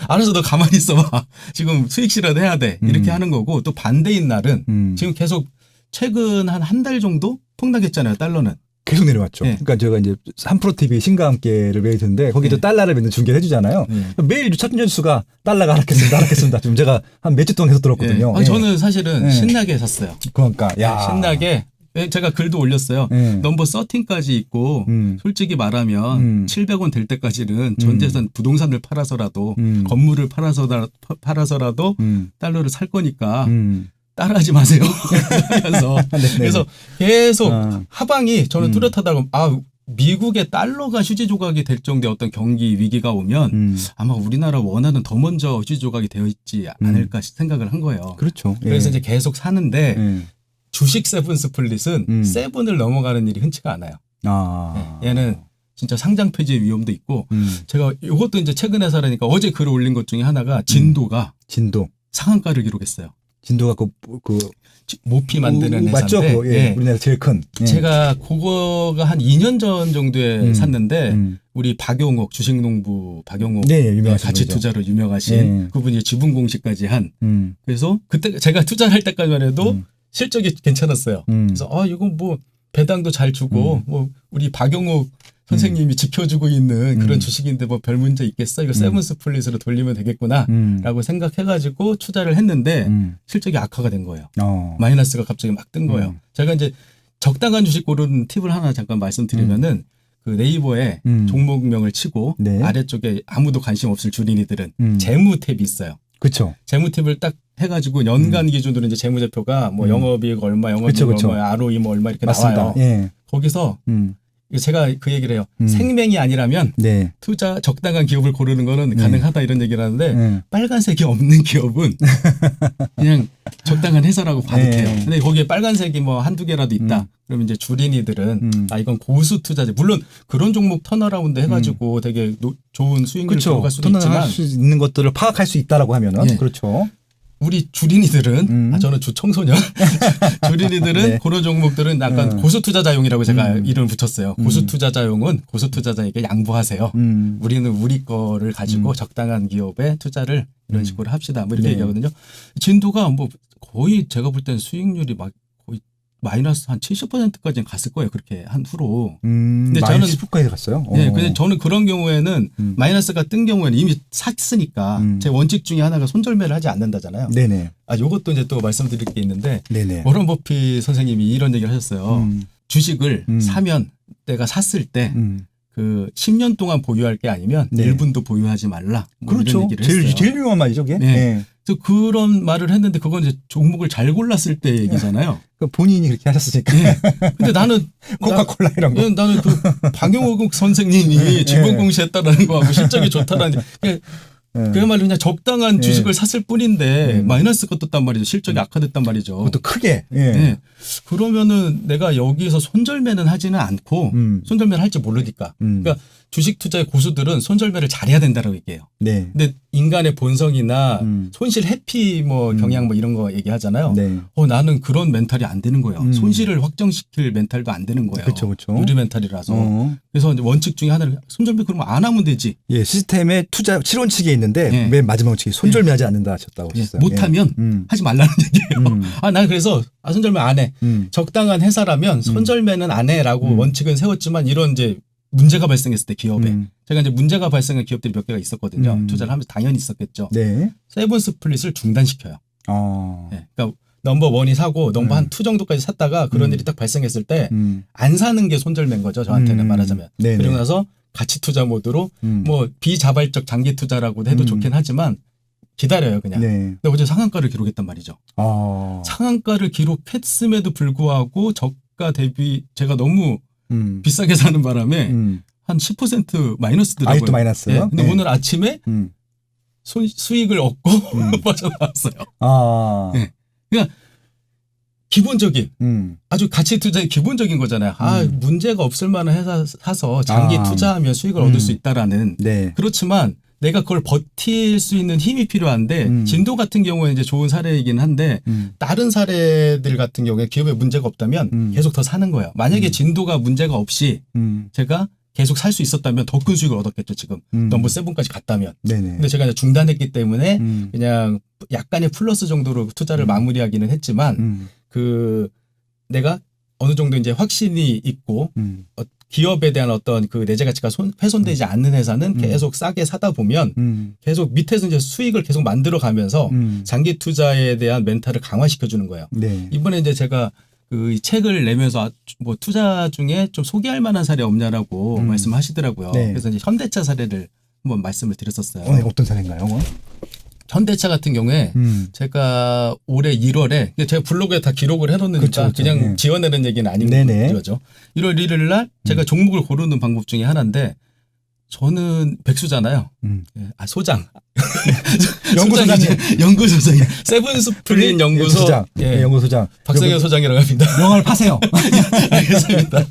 알아서 너 가만히 있어봐. 지금 수익 실현해야 돼. 이렇게 하는 거고 또 반대인 날은 지금 계속 최근 한 달 정도 폭락했잖아요. 달러는. 계속 내려왔죠. 네. 그러니까 제가 이제 3프로TV 신과 함께를 매일 듣는데 거기도 네. 달러를 맨날 중계를 해주잖아요. 매일 첫째 주가 달러가 하락했습니다. 지금 제가 한 몇 주 동안 계속 들었거든요. 네. 저는 사실은 네. 신나게 샀어요. 그러니까 야 신나게. 제가 글도 올렸어요. 네. 넘버 13까지 있고 솔직히 말하면 700원 될 때까지는 전 재산 부동산을 팔아서라도 건물을 팔아서라도 달러를 살 거니까 따라하지 마세요. 그래서 계속 하방이 저는 뚜렷하다고 미국의 달러가 휴지 조각이 될 정도의 어떤 경기 위기가 오면 아마 우리나라 원화는 더 먼저 휴지 조각이 되어 있지 않을까 생각을 한 거예요. 그렇죠. 그래서 이제 계속 사는데 주식 세븐 스플릿은 세븐을 넘어가는 일이 흔치가 않아요. 얘는 진짜 상장 폐지 위험도 있고 제가 이것도 이제 최근에 사라니까 어제 글을 올린 것 중에 하나가 진도가 상한가를 기록했어요. 진도가 모피 만드는 맞죠? 회사인데 예. 우리나라 제일 큰. 제가 그거가 한 2년 전 정도에 샀는데 우리 박용옥 주식농부 박용옥 유명하신 가치 분이죠. 투자로 유명하신 그분이 지분 공시까지 한 그래서 그때 제가 투자를 할 때까지만 해도 실적이 괜찮았어요. 그래서 이건 뭐 배당도 잘 주고 뭐 우리 박용옥 선생님이 지켜주고 있는 그런 주식인데 뭐 별 문제 있겠어? 이거 세븐 스플릿으로 돌리면 되겠구나라고 생각해가지고 투자를 했는데 실적이 악화가 된 거예요. 마이너스가 갑자기 막 뜬 거예요. 제가 이제 적당한 주식 고르는 팁을 하나 잠깐 말씀드리면은 그 네이버에 종목명을 치고 아래쪽에 아무도 관심 없을 주린이들은 재무 탭이 있어요. 그렇죠. 재무 팁을 딱 해가지고 연간 기준으로 이제 재무제표가 뭐 영업이익 얼마, 영업이익 얼마, ROE 뭐 얼마 이렇게 맞습니다. 나와요. 예. 거기서 제가 그 얘기를 해요. 생명이 아니라면 투자 적당한 기업을 고르는 거는 가능하다 이런 얘기를 하는데 빨간색이 없는 기업은 그냥 적당한 회사라고 봐도 돼요. 근데 거기에 빨간색이 뭐 한두 개라도 있다. 그러면 이제 주린이들은 이건 고수 투자지. 물론 그런 종목 턴어라운드 해가지고 되게 좋은 수익률을 들어갈 수도 있지만 할 수 있는 것들을 파악할 수 있다라고 하면은 그렇죠. 우리 주린이들은 저는 주청소년 주린이들은 그런 종목들은 약간 고수투자자용이라고 제가 이름을 붙였어요. 고수투자자용은 고수투자자에게 양보하세요. 우리는 우리 거를 가지고 적당한 기업에 투자를 이런 식으로 합시다. 뭐 이렇게 얘기하거든요. 진도가 뭐 거의 제가 볼 때는 수익률이 막 거의 마이너스 한 70%까지는 갔을 거예요. 그렇게 한 후로. 근데 저는 10%까지 갔어요. 네, 근데 저는 그런 경우에는 마이너스가 뜬 경우에는 이미 샀으니까 제 원칙 중에 하나가 손절매를 하지 않는다잖아요. 네네. 요것도 이제 또 말씀드릴 게 있는데 네네. 워런 버핏 선생님이 이런 얘기를 하셨어요. 주식을 사면 내가 샀을 때 그 10년 동안 보유할 게 아니면 1분도 보유하지 말라. 뭐 그렇죠. 이런 얘기를 했어요. 제일 유명한 말이죠, 그게. 네. 그래서 그런 말을 했는데 그건 이제 종목을 잘 골랐을 때 얘기잖아요. 본인이 그렇게 하셨으니까. 네. 근데 나는 코카콜라 이런 거. 나는 그 박용옥 선생님이 지분 공시했다라는 거하고 실적이 좋다라는 그야말로 그냥 적당한 주식을 샀을 뿐인데 마이너스가 떴단 말이죠. 실적이 악화됐단 말이죠. 그것도 크게. 네. 그러면은 내가 여기서 손절매는 하지는 않고 손절매를 할지 모르니까. 그러니까 주식 투자의 고수들은 손절매를 잘해야 된다라고 얘기해요. 네. 근데 인간의 본성이나 손실 회피 뭐 경향 뭐 이런 거 얘기하잖아요. 네. 나는 그런 멘탈이 안 되는 거예요. 손실을 확정시킬 멘탈도 안 되는 거예요. 그렇죠. 유리 멘탈이라서. 그래서 이제 원칙 중에 하나를 손절매 그러면 안 하면 되지. 예, 시스템의 투자 실원칙에 있는데 맨 마지막 원칙이 손절매하지 않는다 하셨다고 하셨어요. 못하면 하지 말라는 얘기예요. 난 그래서 손절매 안 해. 적당한 회사라면 손절매는 안 해라고 원칙은 세웠지만 이런 이제 문제가 발생했을 때 기업에 제가 이제 문제가 발생한 기업들이 몇 개가 있었거든요. 투자를 하면서 당연히 있었겠죠. 네. 세븐 스플릿을 중단시켜요. 네. 그러니까 넘버 1이 사고 넘버 한 2 정도까지 샀다가 그런 일이 딱 발생했을 때 안 사는 게 손절매인 거죠. 저한테는 말하자면. 네네. 그리고 나서 가치 투자 모드로 뭐 비자발적 장기 투자라고 해도 좋긴 하지만 기다려요 그냥. 네. 근데 어제 상한가를 기록했단 말이죠. 상한가를 기록했음에도 불구하고 저가 대비 제가 너무 비싸게 사는 바람에 한 10% 마이너스더라고요. 아직도 마이너스요? 예, 근데 네. 오늘 아침에 수익을 얻고 빠져나왔어요. 아. 네. 그냥 기본적인 아주 가치 투자의 기본적인 거잖아요. 문제가 없을 만한 회사 사서 장기 투자하면 수익을 얻을 수 있다라는. 네. 그렇지만 내가 그걸 버틸 수 있는 힘이 필요한데 진도 같은 경우에 이제 좋은 사례이긴 한데 다른 사례들 같은 경우에 기업에 문제가 없다면 계속 더 사는 거예요. 만약에 진도가 문제가 없이 제가 계속 살 수 있었다면 더 큰 수익을 얻었겠죠. 지금 넘버 7까지 갔다면. 네네. 근데 제가 이제 중단했기 때문에 그냥 약간의 플러스 정도로 투자를 마무리하기는 했지만 그 내가 어느 정도 이제 확신이 있고 기업에 대한 어떤 그 내재 가치가 훼손되지 않는 회사는 계속 싸게 사다 보면 계속 밑에서 이제 수익을 계속 만들어 가면서 장기 투자에 대한 멘탈을 강화시켜 주는 거예요. 네. 이번에 이제 제가 그 책을 내면서 뭐 투자 중에 좀 소개할 만한 사례 없냐라고 말씀하시더라고요. 네. 그래서 이제 현대차 사례를 한번 말씀을 드렸었어요. 어떤 사례인가요? 현대차 같은 경우에 제가 올해 1월에 제가 블로그에 다 기록을 해놓으니까 그렇죠. 그냥 네. 지어내는 얘기는 아닌 네네. 거죠. 1월 1일 날 제가 종목을 고르는 방법 중에 하나인데 저는 백수잖아요. 소장. 연구소장님. 연구소장이 세븐스플린 연구소. 소장. 예. 연구소장. 박성현 소장이라고 합니다. 명함을 파세요. 알겠습니다.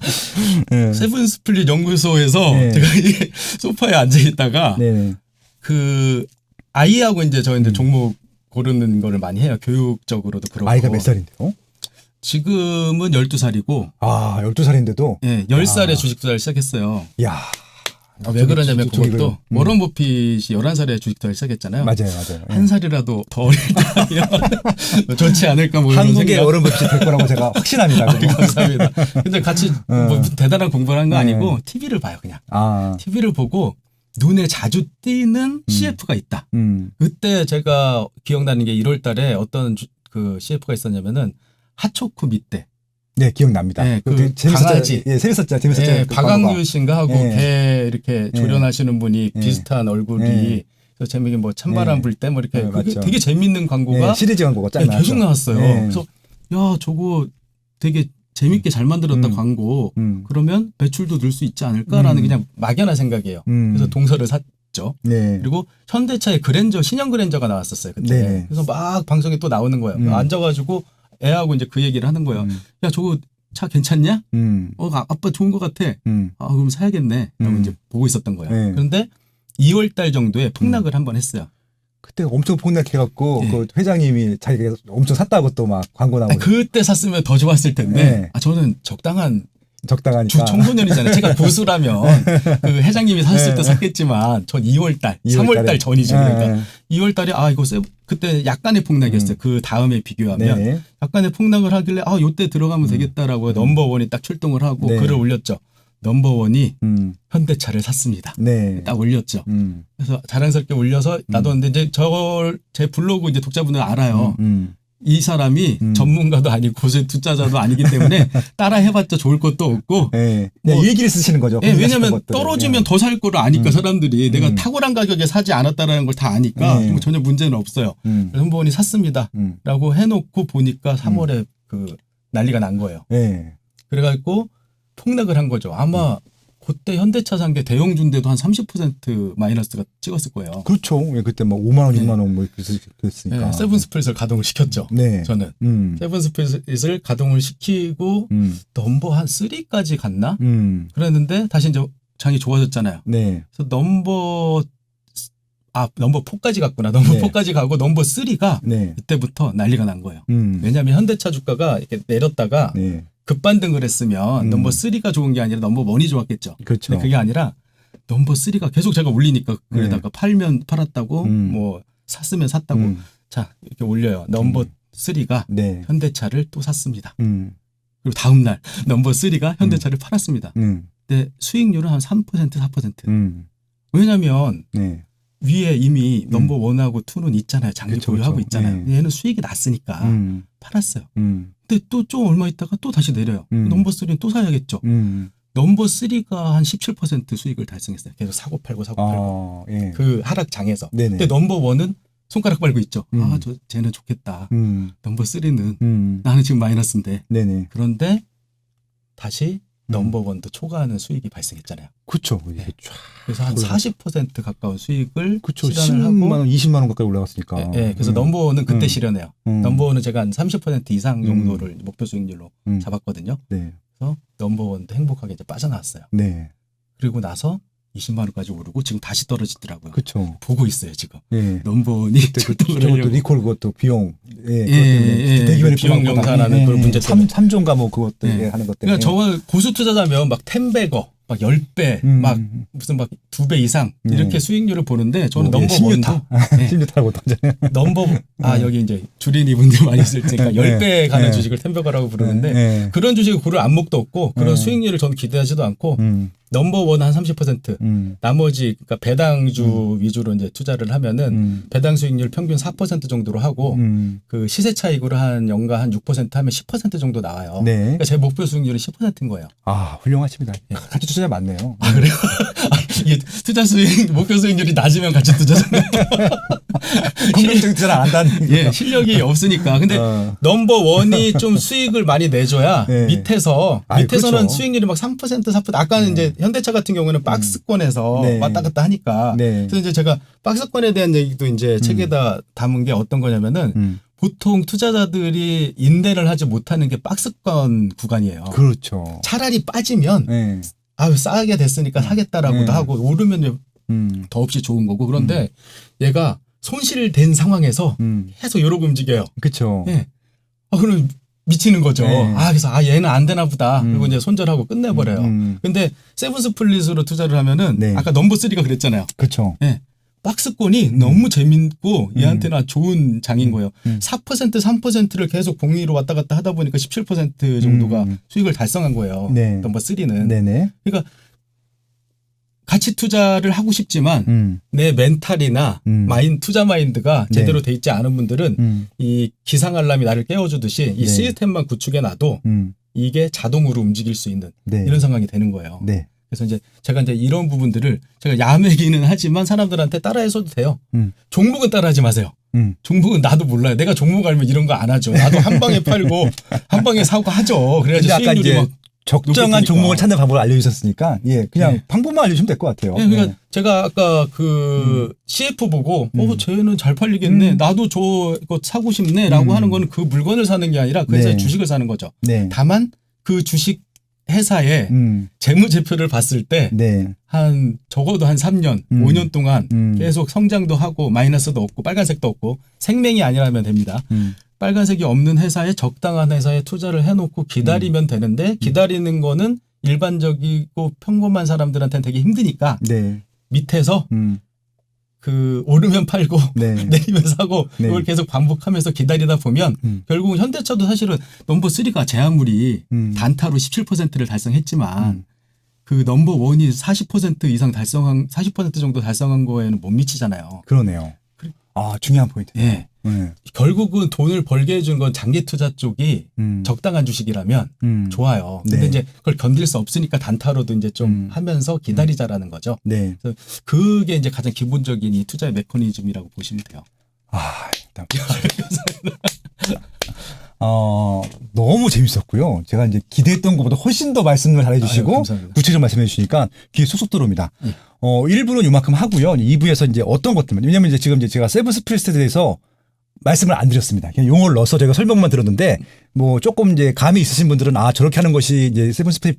네. 세븐스플릿 연구소에서 네. 제가 이게 소파에 앉아 있다가 네. 그 아이하고 이제 저 이제 종목 고르는 거를 많이 해요. 교육적으로도 그렇고. 아이가 몇 살인데요? 지금은 12살이고. 12살인데도? 예, 10살에 주식 투자를 시작했어요. 야. 왜 그러냐면 그것도 워런 버핏이 11살에 주식 투자를 시작했잖아요. 맞아요. 한 살이라도 더 어릴 때면 좋지 않을까 뭐 이런 한국의 생각. 워런 버핏이 될 거라고 제가 확신합니다. 감사합니다. 근데 같이 뭐 대단한 공부를 한 거 아니고 TV를 봐요, 그냥. TV를 보고 눈에 자주 띄는 CF가 있다. 그때 제가 기억나는 게 1월 달에 어떤 그 CF가 있었냐면은 하초쿠 밑대. 네, 기억납니다. 네, 그 강아지. 예, 재밌었죠. 예, 박광규 씨인가 하고 예. 개 이렇게 조련하시는 분이 예. 비슷한 얼굴이 예. 그래서 제목이 뭐 찬바람 불 때 뭐 이렇게 그게 맞죠. 되게 재밌는 광고가 예, 시리즈 광고가 쫙 나왔죠. 계속 나왔어요. 예. 그래서 야 저거 되게 재밌게 잘 만들었다 광고. 그러면 매출도 늘 수 있지 않을까라는 그냥 막연한 생각이에요. 그래서 동서를 샀죠. 네. 그리고 현대차의 그랜저 신형 그랜저가 나왔었어요 그때. 네. 그래서 막 방송에 또 나오는 거예요. 앉아가지고 애하고 이제 그 얘기를 하는 거예요. 야 저거 차 괜찮냐? 아빠 좋은 것 같아. 그럼 사야겠네. 라고 이제 보고 있었던 거예요. 네. 그런데 2월 달 정도에 폭락을 한번 했어요. 그때 엄청 폭락해갖고 예. 그 회장님이 자기가 엄청 샀다고 또 막 광고 나오고 그때 샀으면 더 좋았을 텐데 네. 저는 적당한 적당하니까. 청소년이잖아요. 제가 고수라면 그 회장님이 샀을 때 샀겠지만 전 2월 달, 3월 달 전이죠. 그러니까 2월 달에 이거 그때 약간의 폭락이었어요. 그 다음에 비교하면 네. 약간의 폭락을 하길래 요때 들어가면 되겠다라고 넘버원이 딱 출동을 하고 네. 글을 올렸죠. 넘버원이 현대차를 샀습니다. 네. 딱 올렸죠. 그래서 자랑스럽게 올려서 놔뒀는데 이제 제 블로그 이제 독자분들 알아요. 이 사람이 전문가도 아니고 고세 투자자도 아니기 때문에 따라 해봤자 좋을 것도 없고. 네. 뭐, 일기를 쓰시는 거죠. 예, 왜냐하면 것들을. 떨어지면 더 살 거를 아니까 사람들이 내가 탁월한 가격에 사지 않았다라는 걸 다 아니까 뭐 전혀 문제는 없어요. 그래서 홍보원이 샀습니다라고 해놓고 보니까 3월에 그 난리가 난 거예요. 네. 그래가지고 폭락을 한 거죠. 아마 그때 현대차 산 게 대형주인데도 한 30% 마이너스가 찍었을 거예요. 그렇죠. 예, 그때 막 5만 원, 6만 원 뭐 그랬으니까. 네, 세븐스플릿을 가동을 시켰죠. 네. 저는 세븐스플릿을 가동을 시키고 넘버 한 3까지 갔나? 그랬는데 다시 이제 장이 좋아졌잖아요. 네. 그래서 넘버 4까지 갔구나. 넘버 네. 4까지 가고 넘버 3가 네. 그때부터 난리가 난 거예요. 왜냐하면 현대차 주가가 이렇게 내렸다가 네. 급반등을 했으면 넘버 3가 좋은 게 아니라 넘버 1이 좋았겠죠. 그렇죠. 근데 그게 아니라 넘버 3가 계속 제가 올리니까 그러다가 팔면 팔았다고 뭐 샀으면 샀다고 자 이렇게 올려요. 넘버 3가 네. 현대차를 또 샀습니다. 그리고 다음 날 넘버 3가 현대차를 팔았습니다. 근데 수익률은 한 3% 4%. 왜냐하면 네. 위에 이미 넘버 1하고 2는 있잖아요. 장기 그쵸, 보유하고 그쵸. 있잖아요. 네. 얘는 수익이 났으니까 팔았어요. 근데 또 좀 얼마 있다가 또 다시 내려요. 넘버 3는 또 사야겠죠. 넘버 3가 한 17% 수익을 달성했어요. 계속 사고 팔고 사고 팔고. 예. 그 하락장에서. 네네. 근데 넘버 1은 손가락 빨고 있죠. 쟤는 좋겠다. 넘버 3는 나는 지금 마이너스인데. 네네. 그런데 다시 넘버원도 초과하는 수익이 발생했잖아요. 그렇죠. 이게 쫙. 그래서 한 40% 가까운 수익을 그렇죠. 실현을 10만 하고 원, 20만 원 가까이 올라갔으니까. 그래서 넘버원은 그때 음. 실현해요. 음. 넘버원은 제가 한 30% 이상 정도를 목표 수익률로 잡았거든요. 네. 그래서 넘버원도 행복하게 이제 빠져나왔어요. 네. 그리고 나서 20만 원까지 오르고 지금 다시 떨어지더라고요. 그렇죠. 보고 있어요 지금. 예. 넘버원이 출동을 그것도 하려고. 리콜 그것도 비용. 예, 비용 영산하는 그런 문제 때문에. 3조인가 뭐 그것도 예. 하는 것 때문에. 그러니까 저거 고수 투자자면 막 10배거, 막 10배, 막 무슨 막 2배 이상 이렇게 수익률을 보는데 저는 뭐, 넘버원도 심유타라고 하잖아요. 여기 이제 주린이 분들 많이 있을 테니까 10배 가는 네. 주식을 10배거라고 부르는데 네. 그런 주식을 고를 안목도 없고 그런 수익률을 저는 기대하지도 않고 넘버원 한 30%, 나머지 그러니까 배당주 위주로 이제 투자를 하면은 배당 수익률 평균 4% 정도로 하고 그 시세 차익으로 한 연간 한 6% 하면 10% 정도 나와요. 네. 그러니까 제 목표 수익률은 10%인 거예요. 아, 훌륭하십니다. 같이 투자 많네요. 아 그래요? 이게 투자 수익 목표 수익률이 낮으면 같이 투자잖아요. 공격적인 투자를 안 한다는 예, 실력이 없으니까. 근데 넘버원이 좀 수익을 많이 내줘야 네. 밑에서는 그렇죠. 수익률이 막 3%, 4%. 아까는 이제 현대차 같은 경우는 박스권에서 네. 왔다 갔다 하니까. 네. 그래서 이제 제가 박스권에 대한 얘기도 이제 책에다 담은 게 어떤 거냐면은 보통 투자자들이 인내를 하지 못하는 게 박스권 구간이에요. 그렇죠. 차라리 빠지면 네. 아유 싸게 됐으니까 사겠다라고도 하고 오르면 더없이 좋은 거고. 그런데 얘가 손실된 상황에서 계속 이러고 움직여요. 그렇죠. 예. 그럼 미치는 거죠. 네. 그래서 얘는 안 되나 보다. 그리고 이제 손절하고 끝내버려요. 근데 세븐스플릿으로 투자를 하면은 네. 아까 넘버 3가 그랬잖아요. 그렇죠. 예. 박스권이 너무 재밌고 얘한테는 좋은 장인 거예요. 4%, 3%를 계속 복리로 왔다 갔다 하다 보니까 17% 정도가 수익을 달성한 거예요. 네. 넘버 3는. 네네. 그러니까 가치 투자를 하고 싶지만 내 멘탈이나 투자 마인드가 네. 제대로 돼 있지 않은 분들은 이 기상 알람이 나를 깨워주듯이 이 네. 시스템만 구축해 놔도 이게 자동으로 움직일 수 있는 네. 이런 상황이 되는 거예요. 네. 그래서 이제 제가 이제 이런 부분들을 제가 야매기는 하지만 사람들한테 따라해서도 돼요. 종목은 따라하지 마세요. 종목은 나도 몰라요. 내가 종목 알면 이런 거 안 하죠. 나도 한 방에 팔고 한 방에 사고 하죠. 그래야지 근데 아까 수익률이 이제 막 적정한 높아지니까. 종목을 찾는 방법을 알려주셨으니까 예, 그냥 네. 방법만 알려주시면 될 것 같아요. 네, 그러니까 네. 제가 아까 그 CF 보고 쟤는 잘 팔리겠네. 나도 저거 사고 싶네라고 하는 거는 그 물건을 사는 게 아니라 그 회사의 네. 주식을 사는 거죠. 네. 다만 그 주식 회사의 재무제표를 봤을 때 네. 한 적어도 한 3년, 5년 동안 계속 성장도 하고 마이너스도 없고 빨간색도 없고 생명이 아니라면 됩니다. 빨간색이 없는 회사에 적당한 회사에 투자를 해놓고 기다리면 되는데 기다리는 거는 일반적이고 평범한 사람들한테는 되게 힘드니까 네. 밑에서 그 오르면 팔고 네. 내리면 사고 네. 이걸 계속 반복하면서 기다리다 보면 결국은 현대차도 사실은 넘버 3가 제 아무리 단타로 17%를 달성했지만 그 넘버 1이 40% 이상 달성한 40% 정도 달성한 거에는 못 미치잖아요. 그러네요. 아, 중요한 포인트네요. 예. 네. 결국은 돈을 벌게 해준 건 장기 투자 쪽이 적당한 주식이라면 좋아요. 근데 네. 이제 그걸 견딜 수 없으니까 단타로도 이제 좀 하면서 기다리자라는 거죠. 네. 그래서 그게 이제 가장 기본적인 이 투자의 메커니즘이라고 보시면 돼요. 아, 일단. 너무 재밌었고요. 제가 이제 기대했던 것보다 훨씬 더 말씀을 잘해주시고 아유, 감사합니다. 구체적으로 말씀해 주시니까 귀에 쏙쏙 들어옵니다. 1부는 요만큼 하고요. 2부에서 이제 어떤 것들만, 왜냐면 이제 지금 이제 제가 세븐 스플릿에 대해서 말씀을 안 드렸습니다. 그냥 용어를 넣어서 제가 설명만 들었는데 뭐 조금 이제 감이 있으신 분들은 저렇게 하는 것이 이제 세븐 스플릿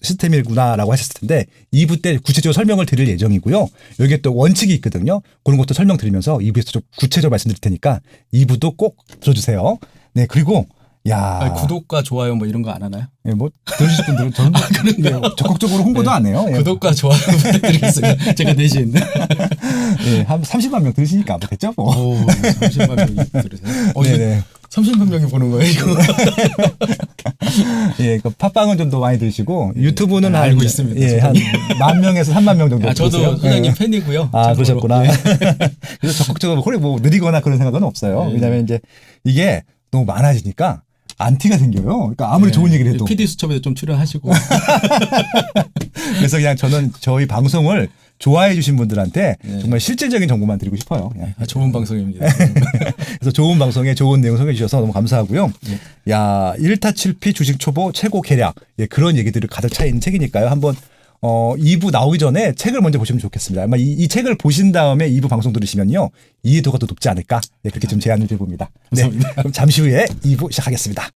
시스템이구나라고 하셨을 텐데 2부 때 구체적으로 설명을 드릴 예정이고요. 여기에 또 원칙이 있거든요. 그런 것도 설명드리면서 2부에서 좀 구체적으로 말씀드릴 테니까 2부도 꼭 들어주세요. 네, 그리고 아니, 구독과 좋아요 뭐 이런 거 안 하나요? 예, 뭐 들으실 분들은 저는 적극적으로 홍보도 안 해요. 예. 구독과 좋아요 부탁드리겠습니다. 제가 대신. 예, 한 30만 명 들으시니까 뭐 됐죠, 뭐. 오, 30만 명이 들으세요? 네네. 30만 명이 보는 거예요, 이거? 예, 그 팟빵은 좀 더 많이 들으시고 유튜브는 알고 있습니다. 예, 한 10,000명에서 30,000명 정도. 저도 보세요. 소장님 예. 팬이고요. 그러셨구나. 예. 그래서 적극적으로 뭐 느리거나 그런 생각은 없어요. 예. 왜냐하면 이제 이게 너무 많아지니까 안티가 생겨요. 그러니까 아무리 좋은 얘기를 해도. PD 수첩에도 좀 출연하시고. 그래서 그냥 저는 저희 방송을 좋아해 주신 분들한테 네. 정말 실질적인 정보만 드리고 싶어요. 예. 좋은 방송입니다. 그래서 좋은 방송에 좋은 내용 소개해 주셔서 너무 감사하고요. 야, 1타 7피 주식 초보 최고 계략. 예, 그런 얘기들이 가득 차 있는 책이니까요. 한번 2부 나오기 전에 책을 먼저 보시면 좋겠습니다. 아마 이 책을 보신 다음에 2부 방송 들으시면요. 이해도가 더 높지 않을까. 네, 그렇게 좀 제안을 드려봅니다. 네, 그럼 잠시 후에 2부 시작하겠습니다.